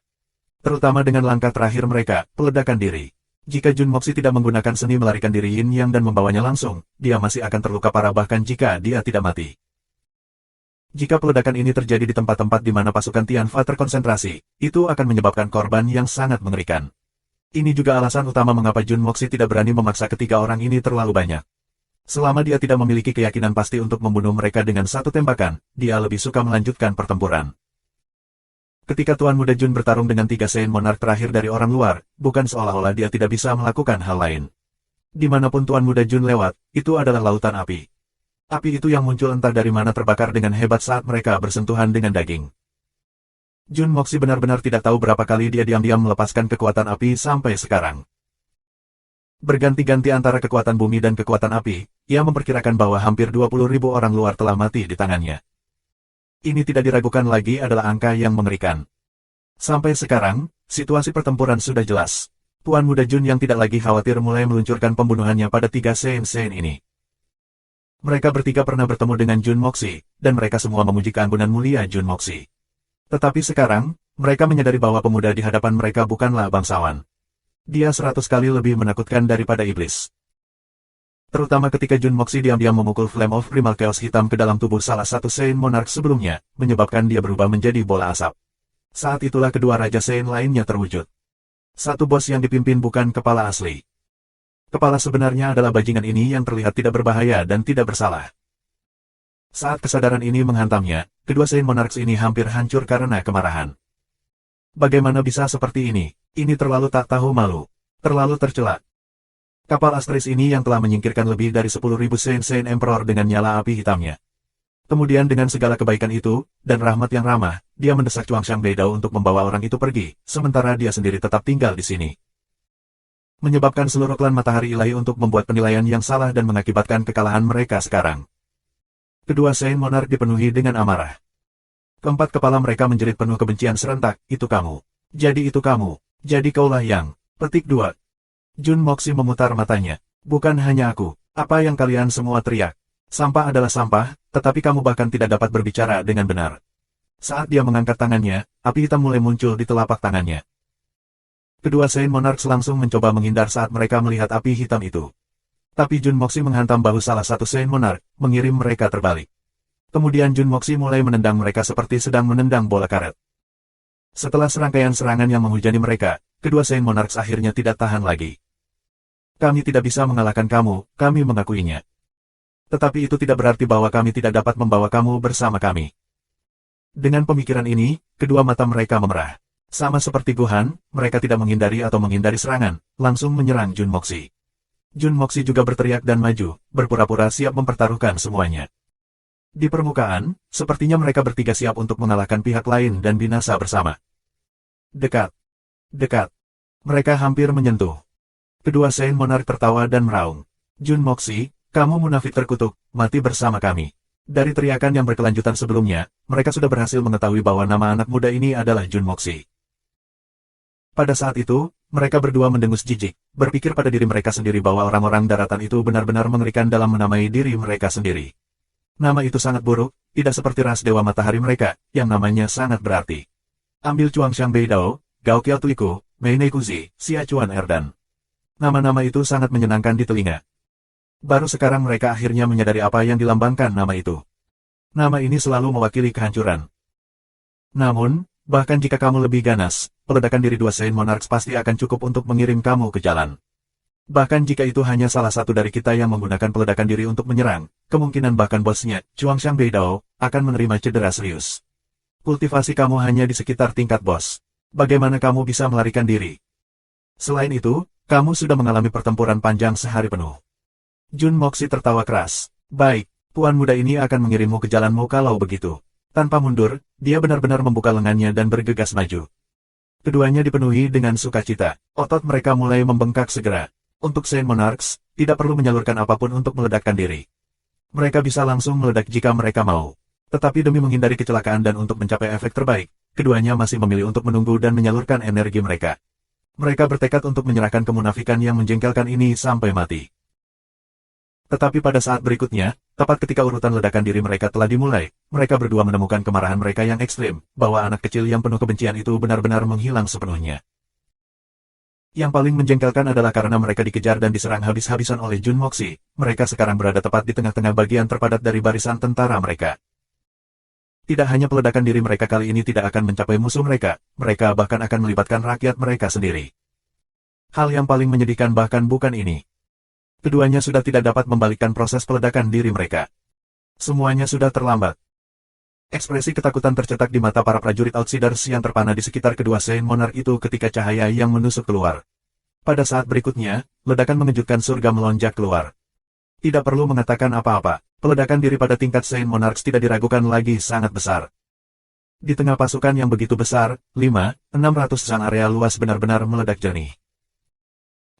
Terutama dengan langkah terakhir mereka, peledakan diri. Jika Jun Moxi tidak menggunakan seni melarikan diri Yin Yang dan membawanya langsung, dia masih akan terluka parah bahkan jika dia tidak mati. Jika peledakan ini terjadi di tempat-tempat di mana pasukan Tianfa terkonsentrasi, itu akan menyebabkan korban yang sangat mengerikan. Ini juga alasan utama mengapa Jun Moxi tidak berani memaksa ketiga orang ini terlalu banyak. Selama dia tidak memiliki keyakinan pasti untuk membunuh mereka dengan satu tembakan, dia lebih suka melanjutkan pertempuran. Ketika Tuan Muda Jun bertarung dengan 3 Saint Monarch terakhir dari orang luar, bukan seolah-olah dia tidak bisa melakukan hal lain. Dimanapun Tuan Muda Jun lewat, itu adalah lautan api. Api itu yang muncul entah dari mana terbakar dengan hebat saat mereka bersentuhan dengan daging. Jun Moxi benar-benar tidak tahu berapa kali dia diam-diam melepaskan kekuatan api sampai sekarang. Berganti-ganti antara kekuatan bumi dan kekuatan api, ia memperkirakan bahwa hampir 20.000 orang luar telah mati di tangannya. Ini tidak diragukan lagi adalah angka yang mengerikan. Sampai sekarang, situasi pertempuran sudah jelas. Tuan Muda Jun yang tidak lagi khawatir mulai meluncurkan pembunuhannya pada 3 Saint ini. Mereka bertiga pernah bertemu dengan Jun Moxi, dan mereka semua memuji keanggunan mulia Jun Moxi. Tetapi sekarang, mereka menyadari bahwa pemuda di hadapan mereka bukanlah bangsawan. Dia 100 kali lebih menakutkan daripada iblis. Terutama ketika Jun Moxi diam-diam memukul Flame of Primal Chaos hitam ke dalam tubuh salah satu Saint Monarch sebelumnya, menyebabkan dia berubah menjadi bola asap. Saat itulah kedua Raja Saint lainnya terwujud. Satu bos yang dipimpin bukan kepala asli. Kepala sebenarnya adalah bajingan ini yang terlihat tidak berbahaya dan tidak bersalah. Saat kesadaran ini menghantamnya, kedua Saint Monarchs ini hampir hancur karena kemarahan. Bagaimana bisa seperti ini? Ini terlalu tak tahu malu. Terlalu tercela. Kapal Astris ini yang telah menyingkirkan lebih dari 10.000 Saint Emperor dengan nyala api hitamnya. Kemudian dengan segala kebaikan itu, dan rahmat yang ramah, dia mendesak Chuang Beidou untuk membawa orang itu pergi, sementara dia sendiri tetap tinggal di sini. Menyebabkan seluruh klan Matahari Ilahi untuk membuat penilaian yang salah dan mengakibatkan kekalahan mereka sekarang. Kedua Saint Monarch dipenuhi dengan amarah. Keempat kepala mereka menjerit penuh kebencian serentak, itu kamu. Jadi itu kamu. Jadi kaulah yang. Petik 2. Jun Moxi memutar matanya. Bukan hanya aku. Apa yang kalian semua teriak? Sampah adalah sampah, tetapi kamu bahkan tidak dapat berbicara dengan benar. Saat dia mengangkat tangannya, api hitam mulai muncul di telapak tangannya. Kedua Saint Monarchs langsung mencoba menghindar saat mereka melihat api hitam itu. Tapi Jun Moxi menghantam bahu salah satu Saint Monarch, mengirim mereka terbalik. Kemudian Jun Moxi mulai menendang mereka seperti sedang menendang bola karet. Setelah serangkaian serangan yang menghujani mereka, kedua Saint Monarchs akhirnya tidak tahan lagi. Kami tidak bisa mengalahkan kamu, kami mengakuinya. Tetapi itu tidak berarti bahwa kami tidak dapat membawa kamu bersama kami. Dengan pemikiran ini, kedua mata mereka memerah. Sama seperti Guhan, mereka tidak menghindari atau menghindari serangan, langsung menyerang Jun Moxi. Jun Moxi juga berteriak dan maju, berpura-pura siap mempertaruhkan semuanya. Di permukaan, sepertinya mereka bertiga siap untuk mengalahkan pihak lain dan binasa bersama. Dekat. Dekat. Mereka hampir menyentuh. Kedua Saint Monarch tertawa dan meraung. Jun Moxi, kamu munafik terkutuk, mati bersama kami. Dari teriakan yang berkelanjutan sebelumnya, mereka sudah berhasil mengetahui bahwa nama anak muda ini adalah Jun Moxi. Pada saat itu, mereka berdua mendengus jijik, berpikir pada diri mereka sendiri bahwa orang-orang daratan itu benar-benar mengerikan dalam menamai diri mereka sendiri. Nama itu sangat buruk, tidak seperti ras Dewa Matahari mereka, yang namanya sangat berarti. Ambil Chuang Beidou, Gao Qiaotuiku, Mei Neikuzi, Xia Chuan Erdan. Nama-nama itu sangat menyenangkan di telinga. Baru sekarang mereka akhirnya menyadari apa yang dilambangkan nama itu. Nama ini selalu mewakili kehancuran. Namun, bahkan jika kamu lebih ganas, peledakan diri dua Saint Monarchs pasti akan cukup untuk mengirim kamu ke jalan. Bahkan jika itu hanya salah satu dari kita yang menggunakan peledakan diri untuk menyerang, kemungkinan bahkan bosnya, Chuang Beidou, akan menerima cedera serius. Kultivasi kamu hanya di sekitar tingkat bos. Bagaimana kamu bisa melarikan diri? Selain itu, kamu sudah mengalami pertempuran panjang sehari penuh. Jun Moxi tertawa keras. Baik, Tuan Muda ini akan mengirimmu ke jalanmu kalau begitu. Tanpa mundur, dia benar-benar membuka lengannya dan bergegas maju. Keduanya dipenuhi dengan sukacita. Otot mereka mulai membengkak segera. Untuk Saint Monarchs, tidak perlu menyalurkan apapun untuk meledakkan diri. Mereka bisa langsung meledak jika mereka mau. Tetapi demi menghindari kecelakaan dan untuk mencapai efek terbaik, keduanya masih memilih untuk menunggu dan menyalurkan energi mereka. Mereka bertekad untuk menyerahkan kemunafikan yang menjengkelkan ini sampai mati. Tetapi pada saat berikutnya, tepat ketika urutan ledakan diri mereka telah dimulai, mereka berdua menemukan kemarahan mereka yang ekstrim, bahwa anak kecil yang penuh kebencian itu benar-benar menghilang sepenuhnya. Yang paling menjengkelkan adalah karena mereka dikejar dan diserang habis-habisan oleh Jun Moxi, mereka sekarang berada tepat di tengah-tengah bagian terpadat dari barisan tentara mereka. Tidak hanya peledakan diri mereka kali ini tidak akan mencapai musuh mereka bahkan akan melibatkan rakyat mereka sendiri. Hal yang paling menyedihkan bahkan bukan ini. Keduanya sudah tidak dapat membalikkan proses peledakan diri mereka. Semuanya sudah terlambat. Ekspresi ketakutan tercetak di mata para prajurit Outsiders yang terpana di sekitar kedua Saint Monarch itu ketika cahaya yang menusuk keluar. Pada saat berikutnya, ledakan mengejutkan surga melonjak keluar. Tidak perlu mengatakan apa-apa, peledakan diri pada tingkat Saint Monarchs tidak diragukan lagi sangat besar. Di tengah pasukan yang begitu besar, 500-600 area luas benar-benar meledak jernih.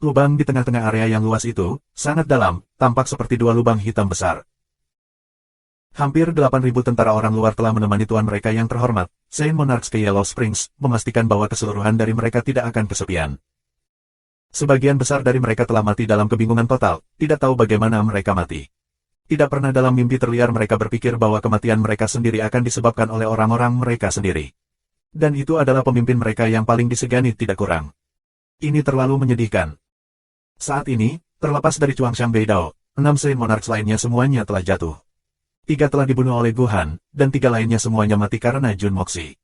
Lubang di tengah-tengah area yang luas itu, sangat dalam, tampak seperti dua lubang hitam besar. Hampir 8.000 tentara orang luar telah menemani tuan mereka yang terhormat, Saint Monarchs ke Yellow Springs, memastikan bahwa keseluruhan dari mereka tidak akan kesepian. Sebagian besar dari mereka telah mati dalam kebingungan total, tidak tahu bagaimana mereka mati. Tidak pernah dalam mimpi terliar mereka berpikir bahwa kematian mereka sendiri akan disebabkan oleh orang-orang mereka sendiri. Dan itu adalah pemimpin mereka yang paling disegani tidak kurang. Ini terlalu menyedihkan. Saat ini, terlepas dari Chuangxiang Beidao, 6 Saint Monarchs lainnya semuanya telah jatuh. 3 telah dibunuh oleh Guhan, dan 3 lainnya semuanya mati karena Jun Moxi.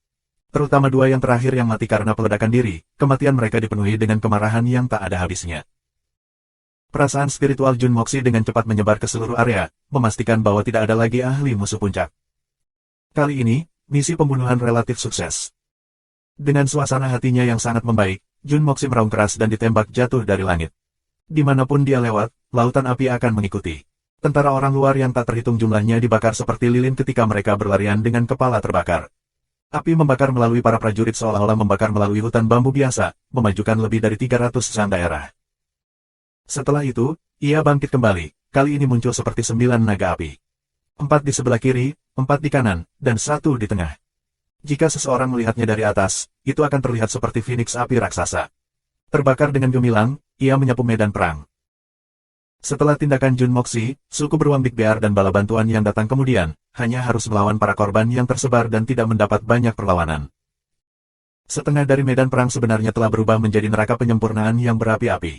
Terutama 2 yang terakhir yang mati karena peledakan diri, kematian mereka dipenuhi dengan kemarahan yang tak ada habisnya. Perasaan spiritual Jun Moxi dengan cepat menyebar ke seluruh area, memastikan bahwa tidak ada lagi ahli musuh puncak. Kali ini, misi pembunuhan relatif sukses. Dengan suasana hatinya yang sangat membaik, Jun Moxi meraung keras dan ditembak jatuh dari langit. Dimanapun dia lewat, lautan api akan mengikuti. Tentara orang luar yang tak terhitung jumlahnya dibakar seperti lilin ketika mereka berlarian dengan kepala terbakar. Api membakar melalui para prajurit seolah-olah membakar melalui hutan bambu biasa, memajukan lebih dari 300 daerah. Setelah itu, ia bangkit kembali, kali ini muncul seperti 9 naga api. 4 di sebelah kiri, 4 di kanan, dan 1 di tengah. Jika seseorang melihatnya dari atas, itu akan terlihat seperti Phoenix api raksasa. Terbakar dengan gemilang, ia menyapu medan perang. Setelah tindakan Jun Moxi, suku beruang Big Bear dan bala bantuan yang datang kemudian, hanya harus melawan para korban yang tersebar dan tidak mendapat banyak perlawanan. Setengah dari medan perang sebenarnya telah berubah menjadi neraka penyempurnaan yang berapi-api.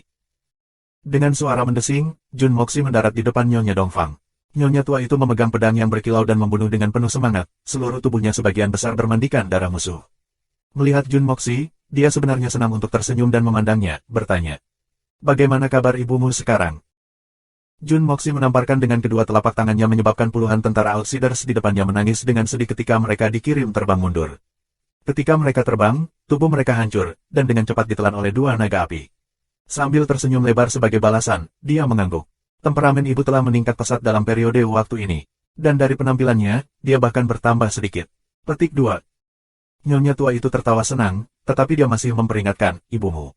Dengan suara mendesing, Jun Moxi mendarat di depan Nyonya Dongfang. Nyonya tua itu memegang pedang yang berkilau dan membunuh dengan penuh semangat, seluruh tubuhnya sebagian besar bermandikan darah musuh. Melihat Jun Moxi, dia sebenarnya senang untuk tersenyum dan memandangnya, bertanya, "Bagaimana kabar ibumu sekarang?" Jun Moxi menamparkan dengan kedua telapak tangannya menyebabkan puluhan tentara Outsiders di depannya menangis dengan sedih ketika mereka dikirim terbang mundur. Ketika mereka terbang, tubuh mereka hancur, dan dengan cepat ditelan oleh 2 naga api. Sambil tersenyum lebar sebagai balasan, dia mengangguk. Temperamen ibu telah meningkat pesat dalam periode waktu ini. Dan dari penampilannya, dia bahkan bertambah sedikit. Petik 2. Nyonya tua itu tertawa senang, tetapi dia masih memperingatkan, ibumu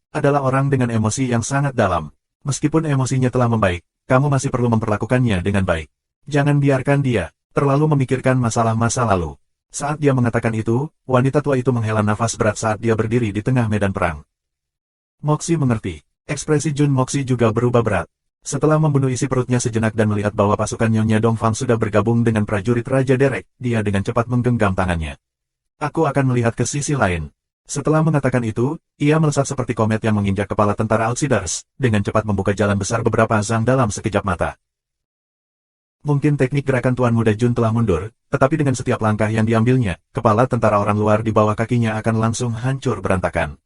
adalah orang dengan emosi yang sangat dalam. Meskipun emosinya telah membaik, kamu masih perlu memperlakukannya dengan baik. Jangan biarkan dia terlalu memikirkan masalah masa lalu. Saat dia mengatakan itu, wanita tua itu menghela nafas berat saat dia berdiri di tengah medan perang. Moxi mengerti. Ekspresi Jun Moxi juga berubah berat. Setelah membunuh isi perutnya sejenak dan melihat bahwa pasukan Nyonya Dongfang sudah bergabung dengan prajurit Raja Derek, dia dengan cepat menggenggam tangannya. Aku akan melihat ke sisi lain. Setelah mengatakan itu, ia melesat seperti komet yang menginjak kepala tentara Outsiders, dengan cepat membuka jalan besar beberapa zang dalam sekejap mata. Mungkin teknik gerakan Tuan Muda Jun telah mundur, tetapi dengan setiap langkah yang diambilnya, kepala tentara orang luar di bawah kakinya akan langsung hancur berantakan.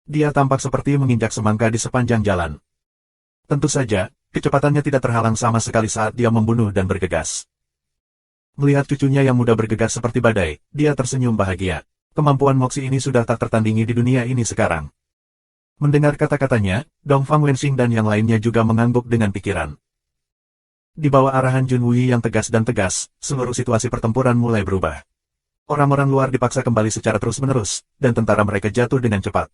Dia tampak seperti menginjak semangka di sepanjang jalan. Tentu saja, kecepatannya tidak terhalang sama sekali saat dia membunuh dan bergegas. Melihat cucunya yang muda bergegas seperti badai, dia tersenyum bahagia. Kemampuan Moxi ini sudah tak tertandingi di dunia ini sekarang. Mendengar kata-katanya, Dongfang Wenxing dan yang lainnya juga mengangguk dengan pikiran. Di bawah arahan Jun Wui yang tegas dan tegas, seluruh situasi pertempuran mulai berubah. Orang-orang luar dipaksa kembali secara terus-menerus, dan tentara mereka jatuh dengan cepat.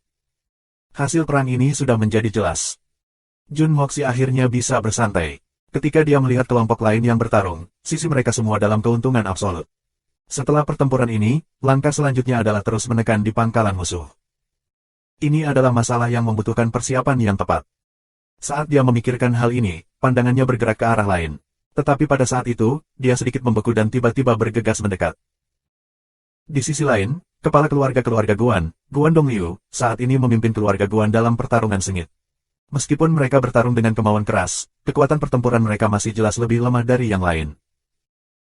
Hasil perang ini sudah menjadi jelas. Jun Moxi akhirnya bisa bersantai. Ketika dia melihat kelompok lain yang bertarung, sisi mereka semua dalam keuntungan absolut. Setelah pertempuran ini, langkah selanjutnya adalah terus menekan di pangkalan musuh. Ini adalah masalah yang membutuhkan persiapan yang tepat. Saat dia memikirkan hal ini, pandangannya bergerak ke arah lain. Tetapi pada saat itu, dia sedikit membeku dan tiba-tiba bergegas mendekat. Di sisi lain, kepala keluarga Guan, Guan Dongliu, saat ini memimpin keluarga Guan dalam pertarungan sengit. Meskipun mereka bertarung dengan kemauan keras, kekuatan pertempuran mereka masih jelas lebih lemah dari yang lain.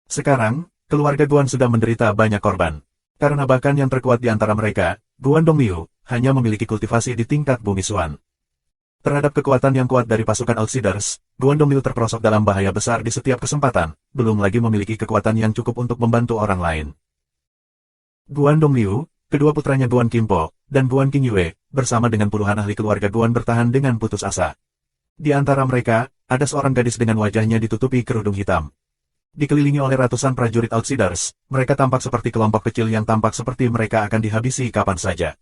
Sekarang, keluarga Guan sudah menderita banyak korban. Karena bahkan yang terkuat di antara mereka, Guan Dongliu, hanya memiliki kultivasi di tingkat bumi Suan. Terhadap kekuatan yang kuat dari pasukan Outsiders, Guan Dongliu terperosok dalam bahaya besar di setiap kesempatan, belum lagi memiliki kekuatan yang cukup untuk membantu orang lain. Guan Dongliu, kedua putranya Guan Qingpo, dan Guan Qingyue, bersama dengan puluhan ahli keluarga Guan bertahan dengan putus asa. Di antara mereka, ada seorang gadis dengan wajahnya ditutupi kerudung hitam. Dikelilingi oleh ratusan prajurit Outsiders, mereka tampak seperti kelompok kecil yang tampak seperti mereka akan dihabisi kapan saja.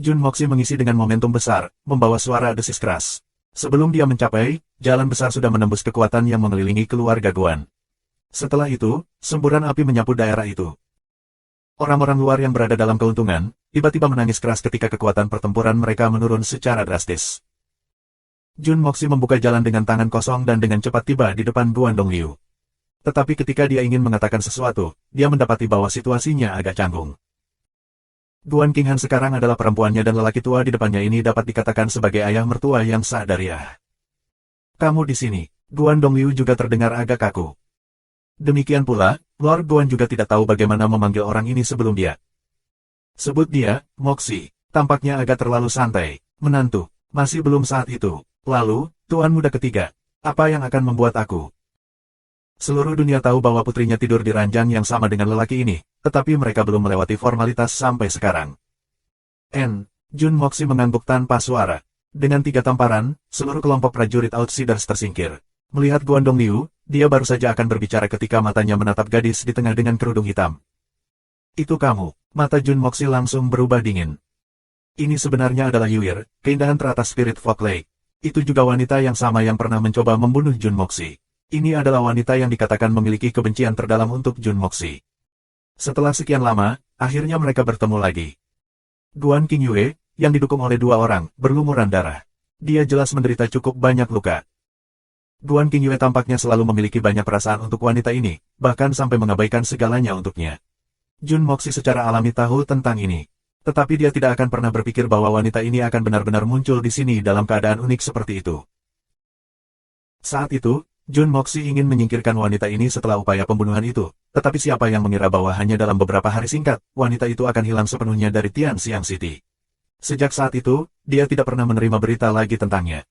Jun Moxi mengisi dengan momentum besar, membawa suara desis keras. Sebelum dia mencapai, jalan besar sudah menembus kekuatan yang mengelilingi keluarga Guan. Setelah itu, semburan api menyapu daerah itu. Orang-orang luar yang berada dalam keuntungan, tiba-tiba menangis keras ketika kekuatan pertempuran mereka menurun secara drastis. Jun Moxi membuka jalan dengan tangan kosong dan dengan cepat tiba di depan Guan Dongliu. Tetapi ketika dia ingin mengatakan sesuatu, dia mendapati bahwa situasinya agak canggung. Guan Qinghan sekarang adalah perempuannya dan lelaki tua di depannya ini dapat dikatakan sebagai ayah mertua yang sah dari ayah. Kamu di sini. Guan Dongliu juga terdengar agak kaku. Demikian pula, Lord Guan juga tidak tahu bagaimana memanggil orang ini sebelum dia. Sebut dia, Moxi. Tampaknya agak terlalu santai. Menantu. Masih belum saat itu. Lalu, Tuan Muda ketiga. Apa yang akan membuat aku? Seluruh dunia tahu bahwa putrinya tidur di ranjang yang sama dengan lelaki ini, tetapi mereka belum melewati formalitas sampai sekarang. Jun Moxi mengangguk tanpa suara. Dengan 3 tamparan, seluruh kelompok prajurit Outsiders tersingkir. Melihat Guan Dongliu, dia baru saja akan berbicara ketika matanya menatap gadis di tengah dengan kerudung hitam. Itu kamu. Mata Jun Moxi langsung berubah dingin. Ini sebenarnya adalah Yuir, keindahan teratas Spirit Folk Lake. Itu juga wanita yang sama yang pernah mencoba membunuh Jun Moxi. Ini adalah wanita yang dikatakan memiliki kebencian terdalam untuk Jun Moxi. Setelah sekian lama, akhirnya mereka bertemu lagi. Guan Qingyue, yang didukung oleh 2 orang, berlumuran darah. Dia jelas menderita cukup banyak luka. Guan Qingyue tampaknya selalu memiliki banyak perasaan untuk wanita ini, bahkan sampai mengabaikan segalanya untuknya. Jun Moxi secara alami tahu tentang ini. Tetapi dia tidak akan pernah berpikir bahwa wanita ini akan benar-benar muncul di sini dalam keadaan unik seperti itu. Saat itu, Jun Moxi ingin menyingkirkan wanita ini setelah upaya pembunuhan itu, tetapi siapa yang mengira bahwa hanya dalam beberapa hari singkat, wanita itu akan hilang sepenuhnya dari Tianxiang City. Sejak saat itu, dia tidak pernah menerima berita lagi tentangnya.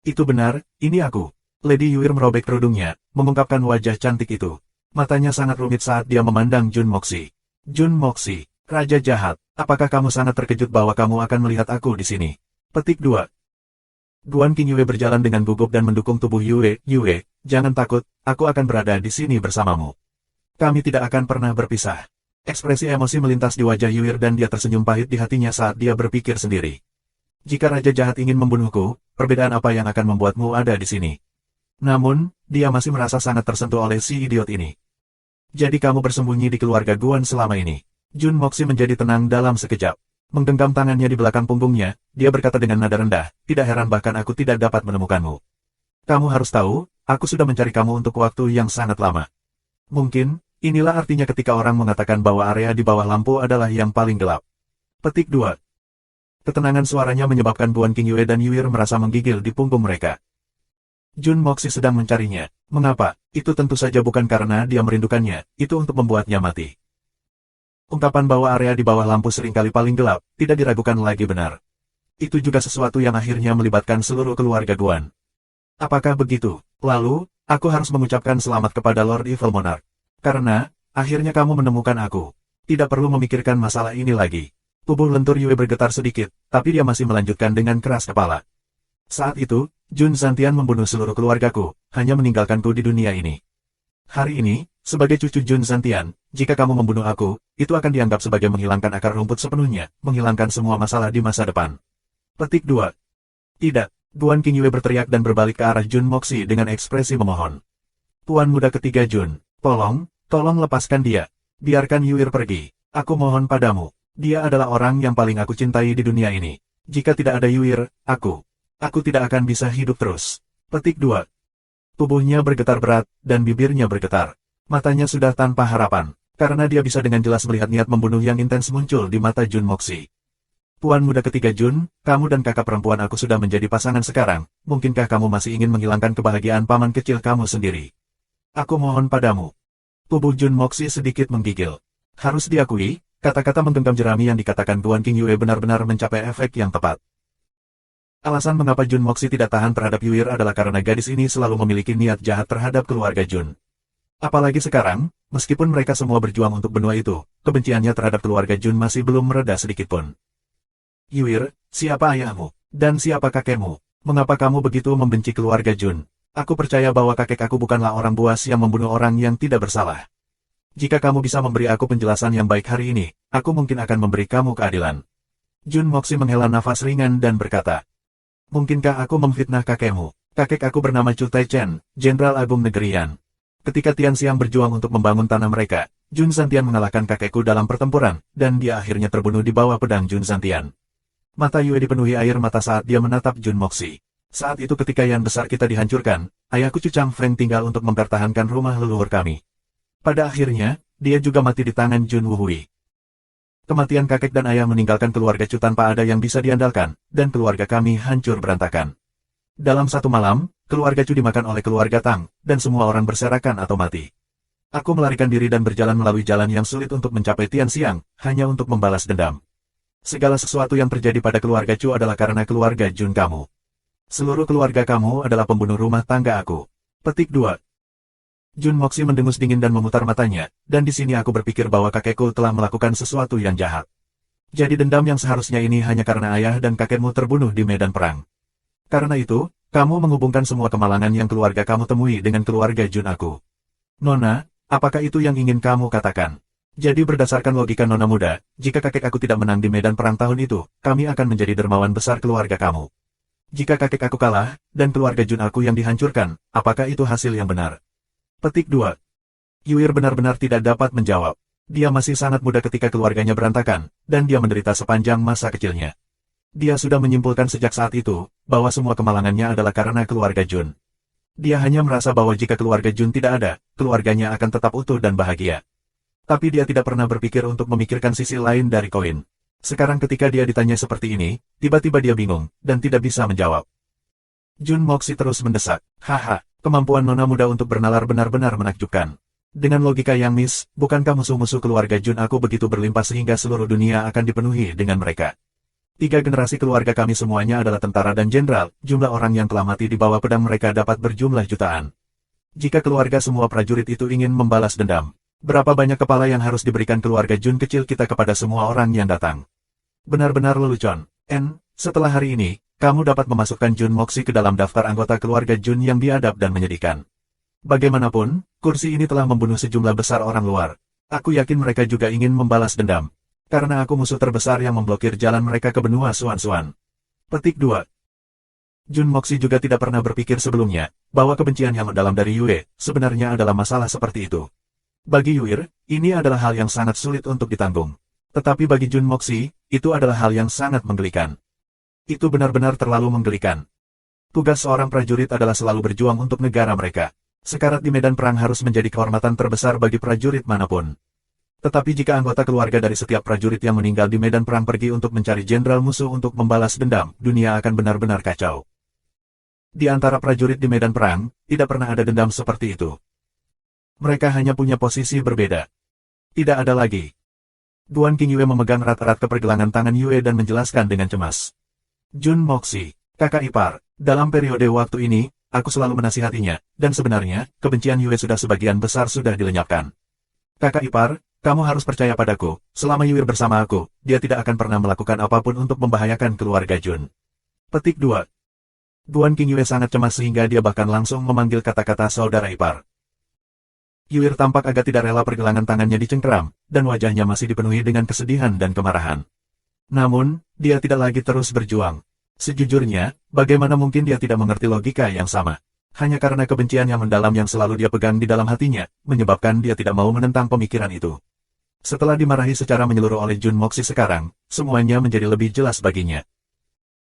Itu benar, ini aku. Lady Yuir merobek kerudungnya, mengungkapkan wajah cantik itu. Matanya sangat rumit saat dia memandang Jun Moxi. Jun Moxi, Raja Jahat, apakah kamu sangat terkejut bahwa kamu akan melihat aku di sini? Petik 2. Guan Qingyue berjalan dengan gugup dan mendukung tubuh Yue, jangan takut, aku akan berada di sini bersamamu. Kami tidak akan pernah berpisah. Ekspresi emosi melintas di wajah Yuir dan dia tersenyum pahit di hatinya saat dia berpikir sendiri. Jika Raja Jahat ingin membunuhku, perbedaan apa yang akan membuatmu ada di sini? Namun, dia masih merasa sangat tersentuh oleh si idiot ini. Jadi kamu bersembunyi di keluarga Guan selama ini. Jun Moxi menjadi tenang dalam sekejap. Menggenggam tangannya di belakang punggungnya, dia berkata dengan nada rendah, tidak heran bahkan aku tidak dapat menemukanmu. Kamu harus tahu, aku sudah mencari kamu untuk waktu yang sangat lama. Mungkin, inilah artinya ketika orang mengatakan bahwa area di bawah lampu adalah yang paling gelap. Petik 2. Ketenangan suaranya menyebabkan Guan Qingyue dan Yuir merasa menggigil di punggung mereka. Jun Moxi sedang mencarinya. Mengapa? Itu tentu saja bukan karena dia merindukannya, itu untuk membuatnya mati. Ungkapan bahwa area di bawah lampu seringkali paling gelap, tidak diragukan lagi benar. Itu juga sesuatu yang akhirnya melibatkan seluruh keluarga Guan. Apakah begitu? Lalu, aku harus mengucapkan selamat kepada Lord Evil Monarch. Karena, akhirnya kamu menemukan aku. Tidak perlu memikirkan masalah ini lagi. Tubuh lentur Yue bergetar sedikit, tapi dia masih melanjutkan dengan keras kepala. Saat itu, Jun Zantian membunuh seluruh keluargaku, hanya meninggalkanku di dunia ini. Hari ini, sebagai cucu Jun Zantian, jika kamu membunuh aku, itu akan dianggap sebagai menghilangkan akar rumput sepenuhnya, menghilangkan semua masalah di masa depan. Petik 2. Tidak, Guan Qingyue berteriak dan berbalik ke arah Jun Moxi dengan ekspresi memohon. Tuan muda ketiga Jun, tolong lepaskan dia. Biarkan Yuir pergi. Aku mohon padamu. Dia adalah orang yang paling aku cintai di dunia ini. Jika tidak ada Yuir, aku tidak akan bisa hidup terus. Petik 2. Tubuhnya bergetar berat, dan bibirnya bergetar. Matanya sudah tanpa harapan. karena dia bisa dengan jelas melihat niat membunuh yang intens muncul di mata Jun Moxi. Puan muda ketiga Jun, kamu dan kakak perempuan aku sudah menjadi pasangan sekarang, mungkinkah kamu masih ingin menghilangkan kebahagiaan paman kecil kamu sendiri? Aku mohon padamu. Tubuh Jun Moxi sedikit menggigil. Harus diakui, kata-kata menggenggam jerami yang dikatakan Tuan King Yue benar-benar mencapai efek yang tepat. Alasan mengapa Jun Moxi tidak tahan terhadap Yuir adalah karena gadis ini selalu memiliki niat jahat terhadap keluarga Jun. Apalagi sekarang, meskipun mereka semua berjuang untuk benua itu, kebenciannya terhadap keluarga Jun masih belum mereda sedikitpun. Yuir, siapa ayahmu? Dan siapa kakekmu? Mengapa kamu begitu membenci keluarga Jun? Aku percaya bahwa kakek aku bukanlah orang buas yang membunuh orang yang tidak bersalah. Jika kamu bisa memberi aku penjelasan yang baik hari ini, aku mungkin akan memberi kamu keadilan. Jun Moxi menghela nafas ringan dan berkata, mungkinkah aku memfitnah kakekmu? Kakek aku bernama Chu Tai-chen, Jenderal Agung Negeri Yan. Ketika Tian Xiang berjuang untuk membangun tanah mereka, Jun Zantian mengalahkan kakekku dalam pertempuran, dan dia akhirnya terbunuh di bawah pedang Jun Zantian. Mata Yue dipenuhi air mata saat dia menatap Jun Moxi. Saat itu ketika Yan besar kita dihancurkan, ayahku Chu Chang Feng tinggal untuk mempertahankan rumah leluhur kami. Pada akhirnya, dia juga mati di tangan Jun Wuhui. Kematian kakek dan ayah meninggalkan keluarga Chu tanpa ada yang bisa diandalkan, dan keluarga kami hancur berantakan. Dalam satu malam, keluarga Chu dimakan oleh keluarga Tang, dan semua orang berserakan atau mati. Aku melarikan diri dan berjalan melalui jalan yang sulit untuk mencapai Tian Xiang, hanya untuk membalas dendam. Segala sesuatu yang terjadi pada keluarga Chu adalah karena keluarga Jun kamu. Seluruh keluarga kamu adalah pembunuh rumah tangga aku. Petik 2. Jun Moxi mendengus dingin dan memutar matanya, dan di sini aku berpikir bahwa kakekku telah melakukan sesuatu yang jahat. Jadi dendam yang seharusnya ini hanya karena ayah dan kakekmu terbunuh di medan perang. Karena itu, kamu menghubungkan semua kemalangan yang keluarga kamu temui dengan keluarga Jun aku. Nona, apakah itu yang ingin kamu katakan? Jadi berdasarkan logika Nona muda, jika kakek aku tidak menang di medan perang tahun itu, kami akan menjadi dermawan besar keluarga kamu. Jika kakek aku kalah, dan keluarga Jun aku yang dihancurkan, apakah itu hasil yang benar? Petik 2. Yuir benar-benar tidak dapat menjawab. Dia masih sangat muda ketika keluarganya berantakan, dan dia menderita sepanjang masa kecilnya. Dia sudah menyimpulkan sejak saat itu, bahwa semua kemalangannya adalah karena keluarga Jun. Dia hanya merasa bahwa jika keluarga Jun tidak ada, keluarganya akan tetap utuh dan bahagia. Tapi dia tidak pernah berpikir untuk memikirkan sisi lain dari koin. Sekarang ketika dia ditanya seperti ini, tiba-tiba dia bingung, dan tidak bisa menjawab. Jun Moxi terus mendesak, haha, kemampuan Nona muda untuk bernalar benar-benar menakjubkan. Dengan logika yang bukankah musuh-musuh keluarga Jun aku begitu berlimpah sehingga seluruh dunia akan dipenuhi dengan mereka? 3 generasi keluarga kami semuanya adalah tentara dan jenderal, jumlah orang yang telah mati di bawah pedang mereka dapat berjumlah jutaan. Jika keluarga semua prajurit itu ingin membalas dendam, berapa banyak kepala yang harus diberikan keluarga Jun kecil kita kepada semua orang yang datang? Benar-benar lelucon. Setelah hari ini, kamu dapat memasukkan Jun Moxi ke dalam daftar anggota keluarga Jun yang biadab dan menyedihkan. Bagaimanapun, kursi ini telah membunuh sejumlah besar orang luar. Aku yakin mereka juga ingin membalas dendam. Karena aku musuh terbesar yang memblokir jalan mereka ke benua Suan-Suan. Petik 2. Jun Moxi juga tidak pernah berpikir sebelumnya, bahwa kebencian yang mendalam dari Yue, sebenarnya adalah masalah seperti itu. Bagi Yuir, ini adalah hal yang sangat sulit untuk ditanggung. Tetapi bagi Jun Moxi, itu adalah hal yang sangat menggelikan. Itu benar-benar terlalu menggelikan. Tugas seorang prajurit adalah selalu berjuang untuk negara mereka. Sekarat di medan perang harus menjadi kehormatan terbesar bagi prajurit manapun. Tetapi jika anggota keluarga dari setiap prajurit yang meninggal di medan perang pergi untuk mencari jenderal musuh untuk membalas dendam, dunia akan benar-benar kacau. Di antara prajurit di medan perang, tidak pernah ada dendam seperti itu. Mereka hanya punya posisi berbeda. Tidak ada lagi. Tuan King Yue memegang erat-erat ke pergelangan tangan Yue dan menjelaskan dengan cemas. Jun Moxi, kakak ipar, dalam periode waktu ini, aku selalu menasihatinya, dan sebenarnya, kebencian Yue sudah sebagian besar sudah dilenyapkan. Kakak ipar, kamu harus percaya padaku, selama Yuir bersama aku, dia tidak akan pernah melakukan apapun untuk membahayakan keluarga Jun. Petik 2. Tuan King Yue sangat cemas sehingga dia bahkan langsung memanggil kata-kata saudara ipar. Yuir tampak agak tidak rela pergelangan tangannya dicengkeram, dan wajahnya masih dipenuhi dengan kesedihan dan kemarahan. Namun, dia tidak lagi terus berjuang. Sejujurnya, bagaimana mungkin dia tidak mengerti logika yang sama? Hanya karena kebencian yang mendalam yang selalu dia pegang di dalam hatinya, menyebabkan dia tidak mau menentang pemikiran itu. Setelah dimarahi secara menyeluruh oleh Jun Moxi sekarang, semuanya menjadi lebih jelas baginya.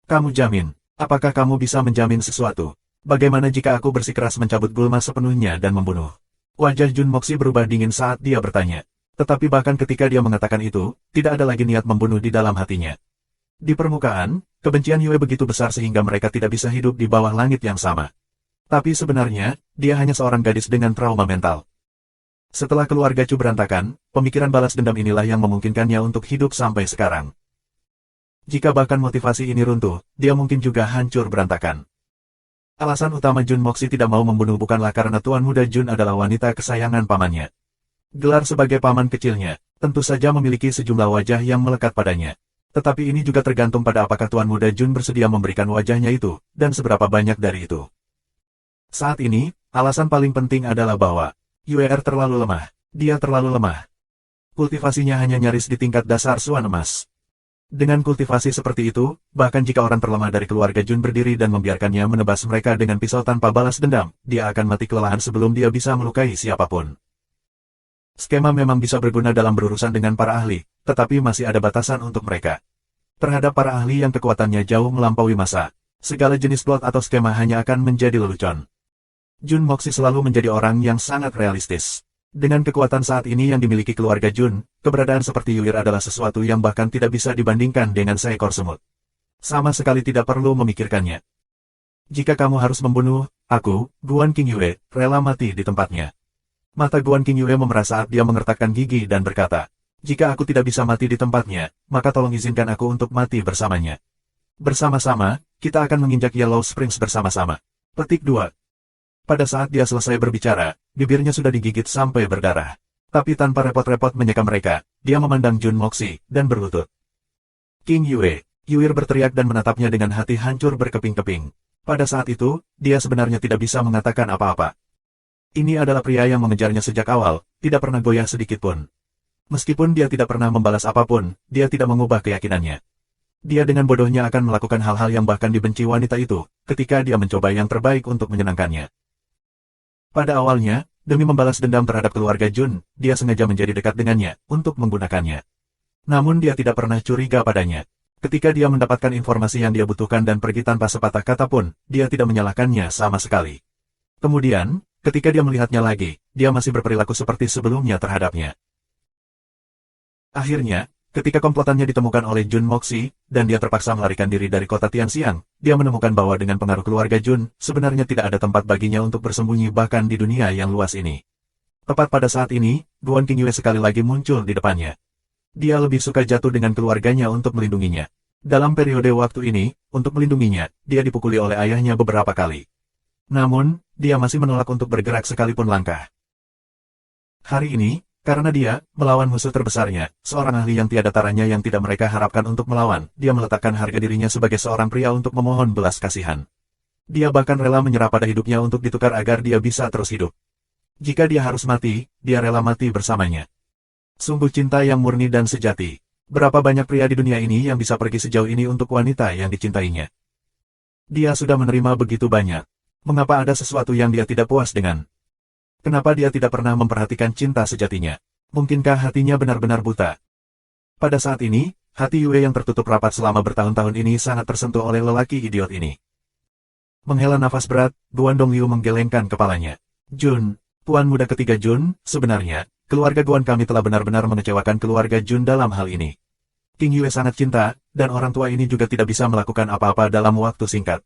Kamu jamin, apakah kamu bisa menjamin sesuatu? Bagaimana jika aku bersikeras mencabut gulma sepenuhnya dan membunuh? Wajah Jun Moxi berubah dingin saat dia bertanya. Tetapi bahkan ketika dia mengatakan itu, tidak ada lagi niat membunuh di dalam hatinya. Di permukaan, kebencian Yue begitu besar sehingga mereka tidak bisa hidup di bawah langit yang sama. Tapi sebenarnya, dia hanya seorang gadis dengan trauma mental. Setelah keluarga Chu berantakan, pemikiran balas dendam inilah yang memungkinkannya untuk hidup sampai sekarang. Jika bahkan motivasi ini runtuh, dia mungkin juga hancur berantakan. Alasan utama Jun Moxi tidak mau membunuh bukanlah karena Tuan Muda Jun adalah wanita kesayangan pamannya. Gelar sebagai paman kecilnya, tentu saja memiliki sejumlah wajah yang melekat padanya. Tetapi ini juga tergantung pada apakah Tuan Muda Jun bersedia memberikan wajahnya itu, dan seberapa banyak dari itu. Saat ini, alasan paling penting adalah bahwa UER terlalu lemah. Dia terlalu lemah. Kultivasinya hanya nyaris di tingkat dasar Suan Emas. Dengan kultivasi seperti itu, bahkan jika orang terlemah dari keluarga Jun berdiri dan membiarkannya menebas mereka dengan pisau tanpa balas dendam, dia akan mati kelelahan sebelum dia bisa melukai siapapun. Skema memang bisa berguna dalam berurusan dengan para ahli, tetapi masih ada batasan untuk mereka. Terhadap para ahli yang kekuatannya jauh melampaui masa, segala jenis plot atau skema hanya akan menjadi lelucon. Jun Moxi selalu menjadi orang yang sangat realistis. Dengan kekuatan saat ini yang dimiliki keluarga Jun, keberadaan seperti Yuir adalah sesuatu yang bahkan tidak bisa dibandingkan dengan seekor semut. Sama sekali tidak perlu memikirkannya. Jika kamu harus membunuh, aku, Guan King Yue, rela mati di tempatnya. Mata Guan King Yue memerah saat dia mengertakkan gigi dan berkata, jika aku tidak bisa mati di tempatnya, maka tolong izinkan aku untuk mati bersamanya. Bersama-sama, kita akan menginjak Yellow Springs bersama-sama. Petik 2. Pada saat dia selesai berbicara, bibirnya sudah digigit sampai berdarah. Tapi tanpa repot-repot menyeka mereka, dia memandang Jun Moxi, dan berlutut. King Yue, Yuir berteriak dan menatapnya dengan hati hancur berkeping-keping. Pada saat itu, dia sebenarnya tidak bisa mengatakan apa-apa. Ini adalah pria yang mengejarnya sejak awal, tidak pernah goyah sedikit pun. Meskipun dia tidak pernah membalas apapun, dia tidak mengubah keyakinannya. Dia dengan bodohnya akan melakukan hal-hal yang bahkan dibenci wanita itu, ketika dia mencoba yang terbaik untuk menyenangkannya. Pada awalnya, demi membalas dendam terhadap keluarga Jun, dia sengaja menjadi dekat dengannya, untuk menggunakannya. Namun dia tidak pernah curiga padanya. Ketika dia mendapatkan informasi yang dia butuhkan dan pergi tanpa sepatah kata pun, dia tidak menyalahkannya sama sekali. Kemudian, ketika dia melihatnya lagi, dia masih berperilaku seperti sebelumnya terhadapnya. Akhirnya, ketika komplotannya ditemukan oleh Jun Moxi, dan dia terpaksa melarikan diri dari kota Tianxiang, dia menemukan bahwa dengan pengaruh keluarga Jun, sebenarnya tidak ada tempat baginya untuk bersembunyi bahkan di dunia yang luas ini. Tepat pada saat ini, Guan King Yue sekali lagi muncul di depannya. Dia lebih suka jatuh dengan keluarganya untuk melindunginya. Dalam periode waktu ini, untuk melindunginya, dia dipukuli oleh ayahnya beberapa kali. Namun, dia masih menolak untuk bergerak sekalipun langkah. Hari ini, karena dia melawan musuh terbesarnya, seorang ahli yang tiada taranya yang tidak mereka harapkan untuk melawan, dia meletakkan harga dirinya sebagai seorang pria untuk memohon belas kasihan. Dia bahkan rela menyerah pada hidupnya untuk ditukar agar dia bisa terus hidup. Jika dia harus mati, dia rela mati bersamanya. Sungguh cinta yang murni dan sejati. Berapa banyak pria di dunia ini yang bisa pergi sejauh ini untuk wanita yang dicintainya? Dia sudah menerima begitu banyak. Mengapa ada sesuatu yang dia tidak puas dengan? Kenapa dia tidak pernah memperhatikan cinta sejatinya? Mungkinkah hatinya benar-benar buta? Pada saat ini, hati Yue yang tertutup rapat selama bertahun-tahun ini sangat tersentuh oleh lelaki idiot ini. Menghela nafas berat, Guan Dongliu menggelengkan kepalanya. Jun, Tuan Muda ketiga Jun, sebenarnya, keluarga Guan kami telah benar-benar mengecewakan keluarga Jun dalam hal ini. King Yue sangat cinta, dan orang tua ini juga tidak bisa melakukan apa-apa dalam waktu singkat.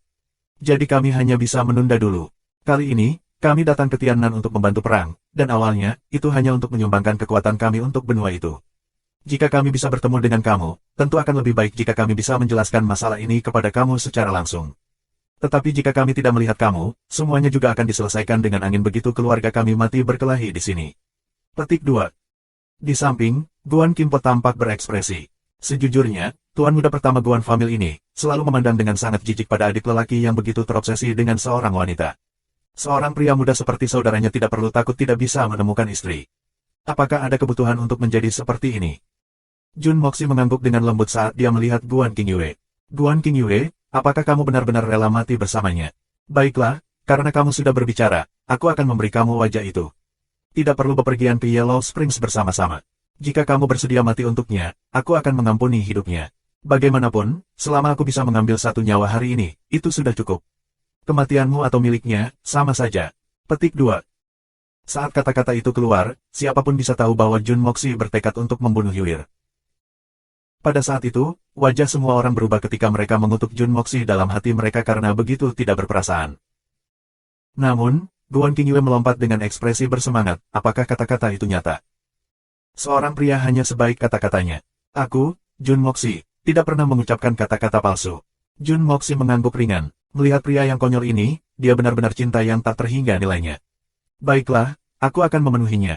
Jadi kami hanya bisa menunda dulu. Kali ini, kami datang ke Tiannan untuk membantu perang, dan awalnya, itu hanya untuk menyumbangkan kekuatan kami untuk benua itu. Jika kami bisa bertemu dengan kamu, tentu akan lebih baik jika kami bisa menjelaskan masalah ini kepada kamu secara langsung. Tetapi jika kami tidak melihat kamu, semuanya juga akan diselesaikan dengan angin begitu keluarga kami mati berkelahi di sini. Petik 2. Di samping, Guan Kimpo tampak berekspresi. Sejujurnya, Tuan Muda pertama Guan Famil ini, selalu memandang dengan sangat jijik pada adik lelaki yang begitu terobsesi dengan seorang wanita. Seorang pria muda seperti saudaranya tidak perlu takut tidak bisa menemukan istri. Apakah ada kebutuhan untuk menjadi seperti ini? Jun Moxi mengangguk dengan lembut saat dia melihat Guan King Yue. Guan King Yue, apakah kamu benar-benar rela mati bersamanya? Baiklah, karena kamu sudah berbicara, aku akan memberi kamu wajah itu. Tidak perlu bepergian ke Yellow Springs bersama-sama. Jika kamu bersedia mati untuknya, aku akan mengampuni hidupnya. Bagaimanapun, selama aku bisa mengambil satu nyawa hari ini, itu sudah cukup. Kematianmu atau miliknya, sama saja. Petik 2. Saat kata-kata itu keluar, siapapun bisa tahu bahwa Jun Moxi bertekad untuk membunuh Yuir. Pada saat itu, wajah semua orang berubah ketika mereka mengutuk Jun Moxi dalam hati mereka karena begitu tidak berperasaan. Namun, Guan Qingyue melompat dengan ekspresi bersemangat, apakah kata-kata itu nyata? Seorang pria hanya sebaik kata-katanya. Aku, Jun Moxi, tidak pernah mengucapkan kata-kata palsu. Jun Moxi mengangguk ringan. Melihat pria yang konyol ini, dia benar-benar cinta yang tak terhingga nilainya. Baiklah, aku akan memenuhinya.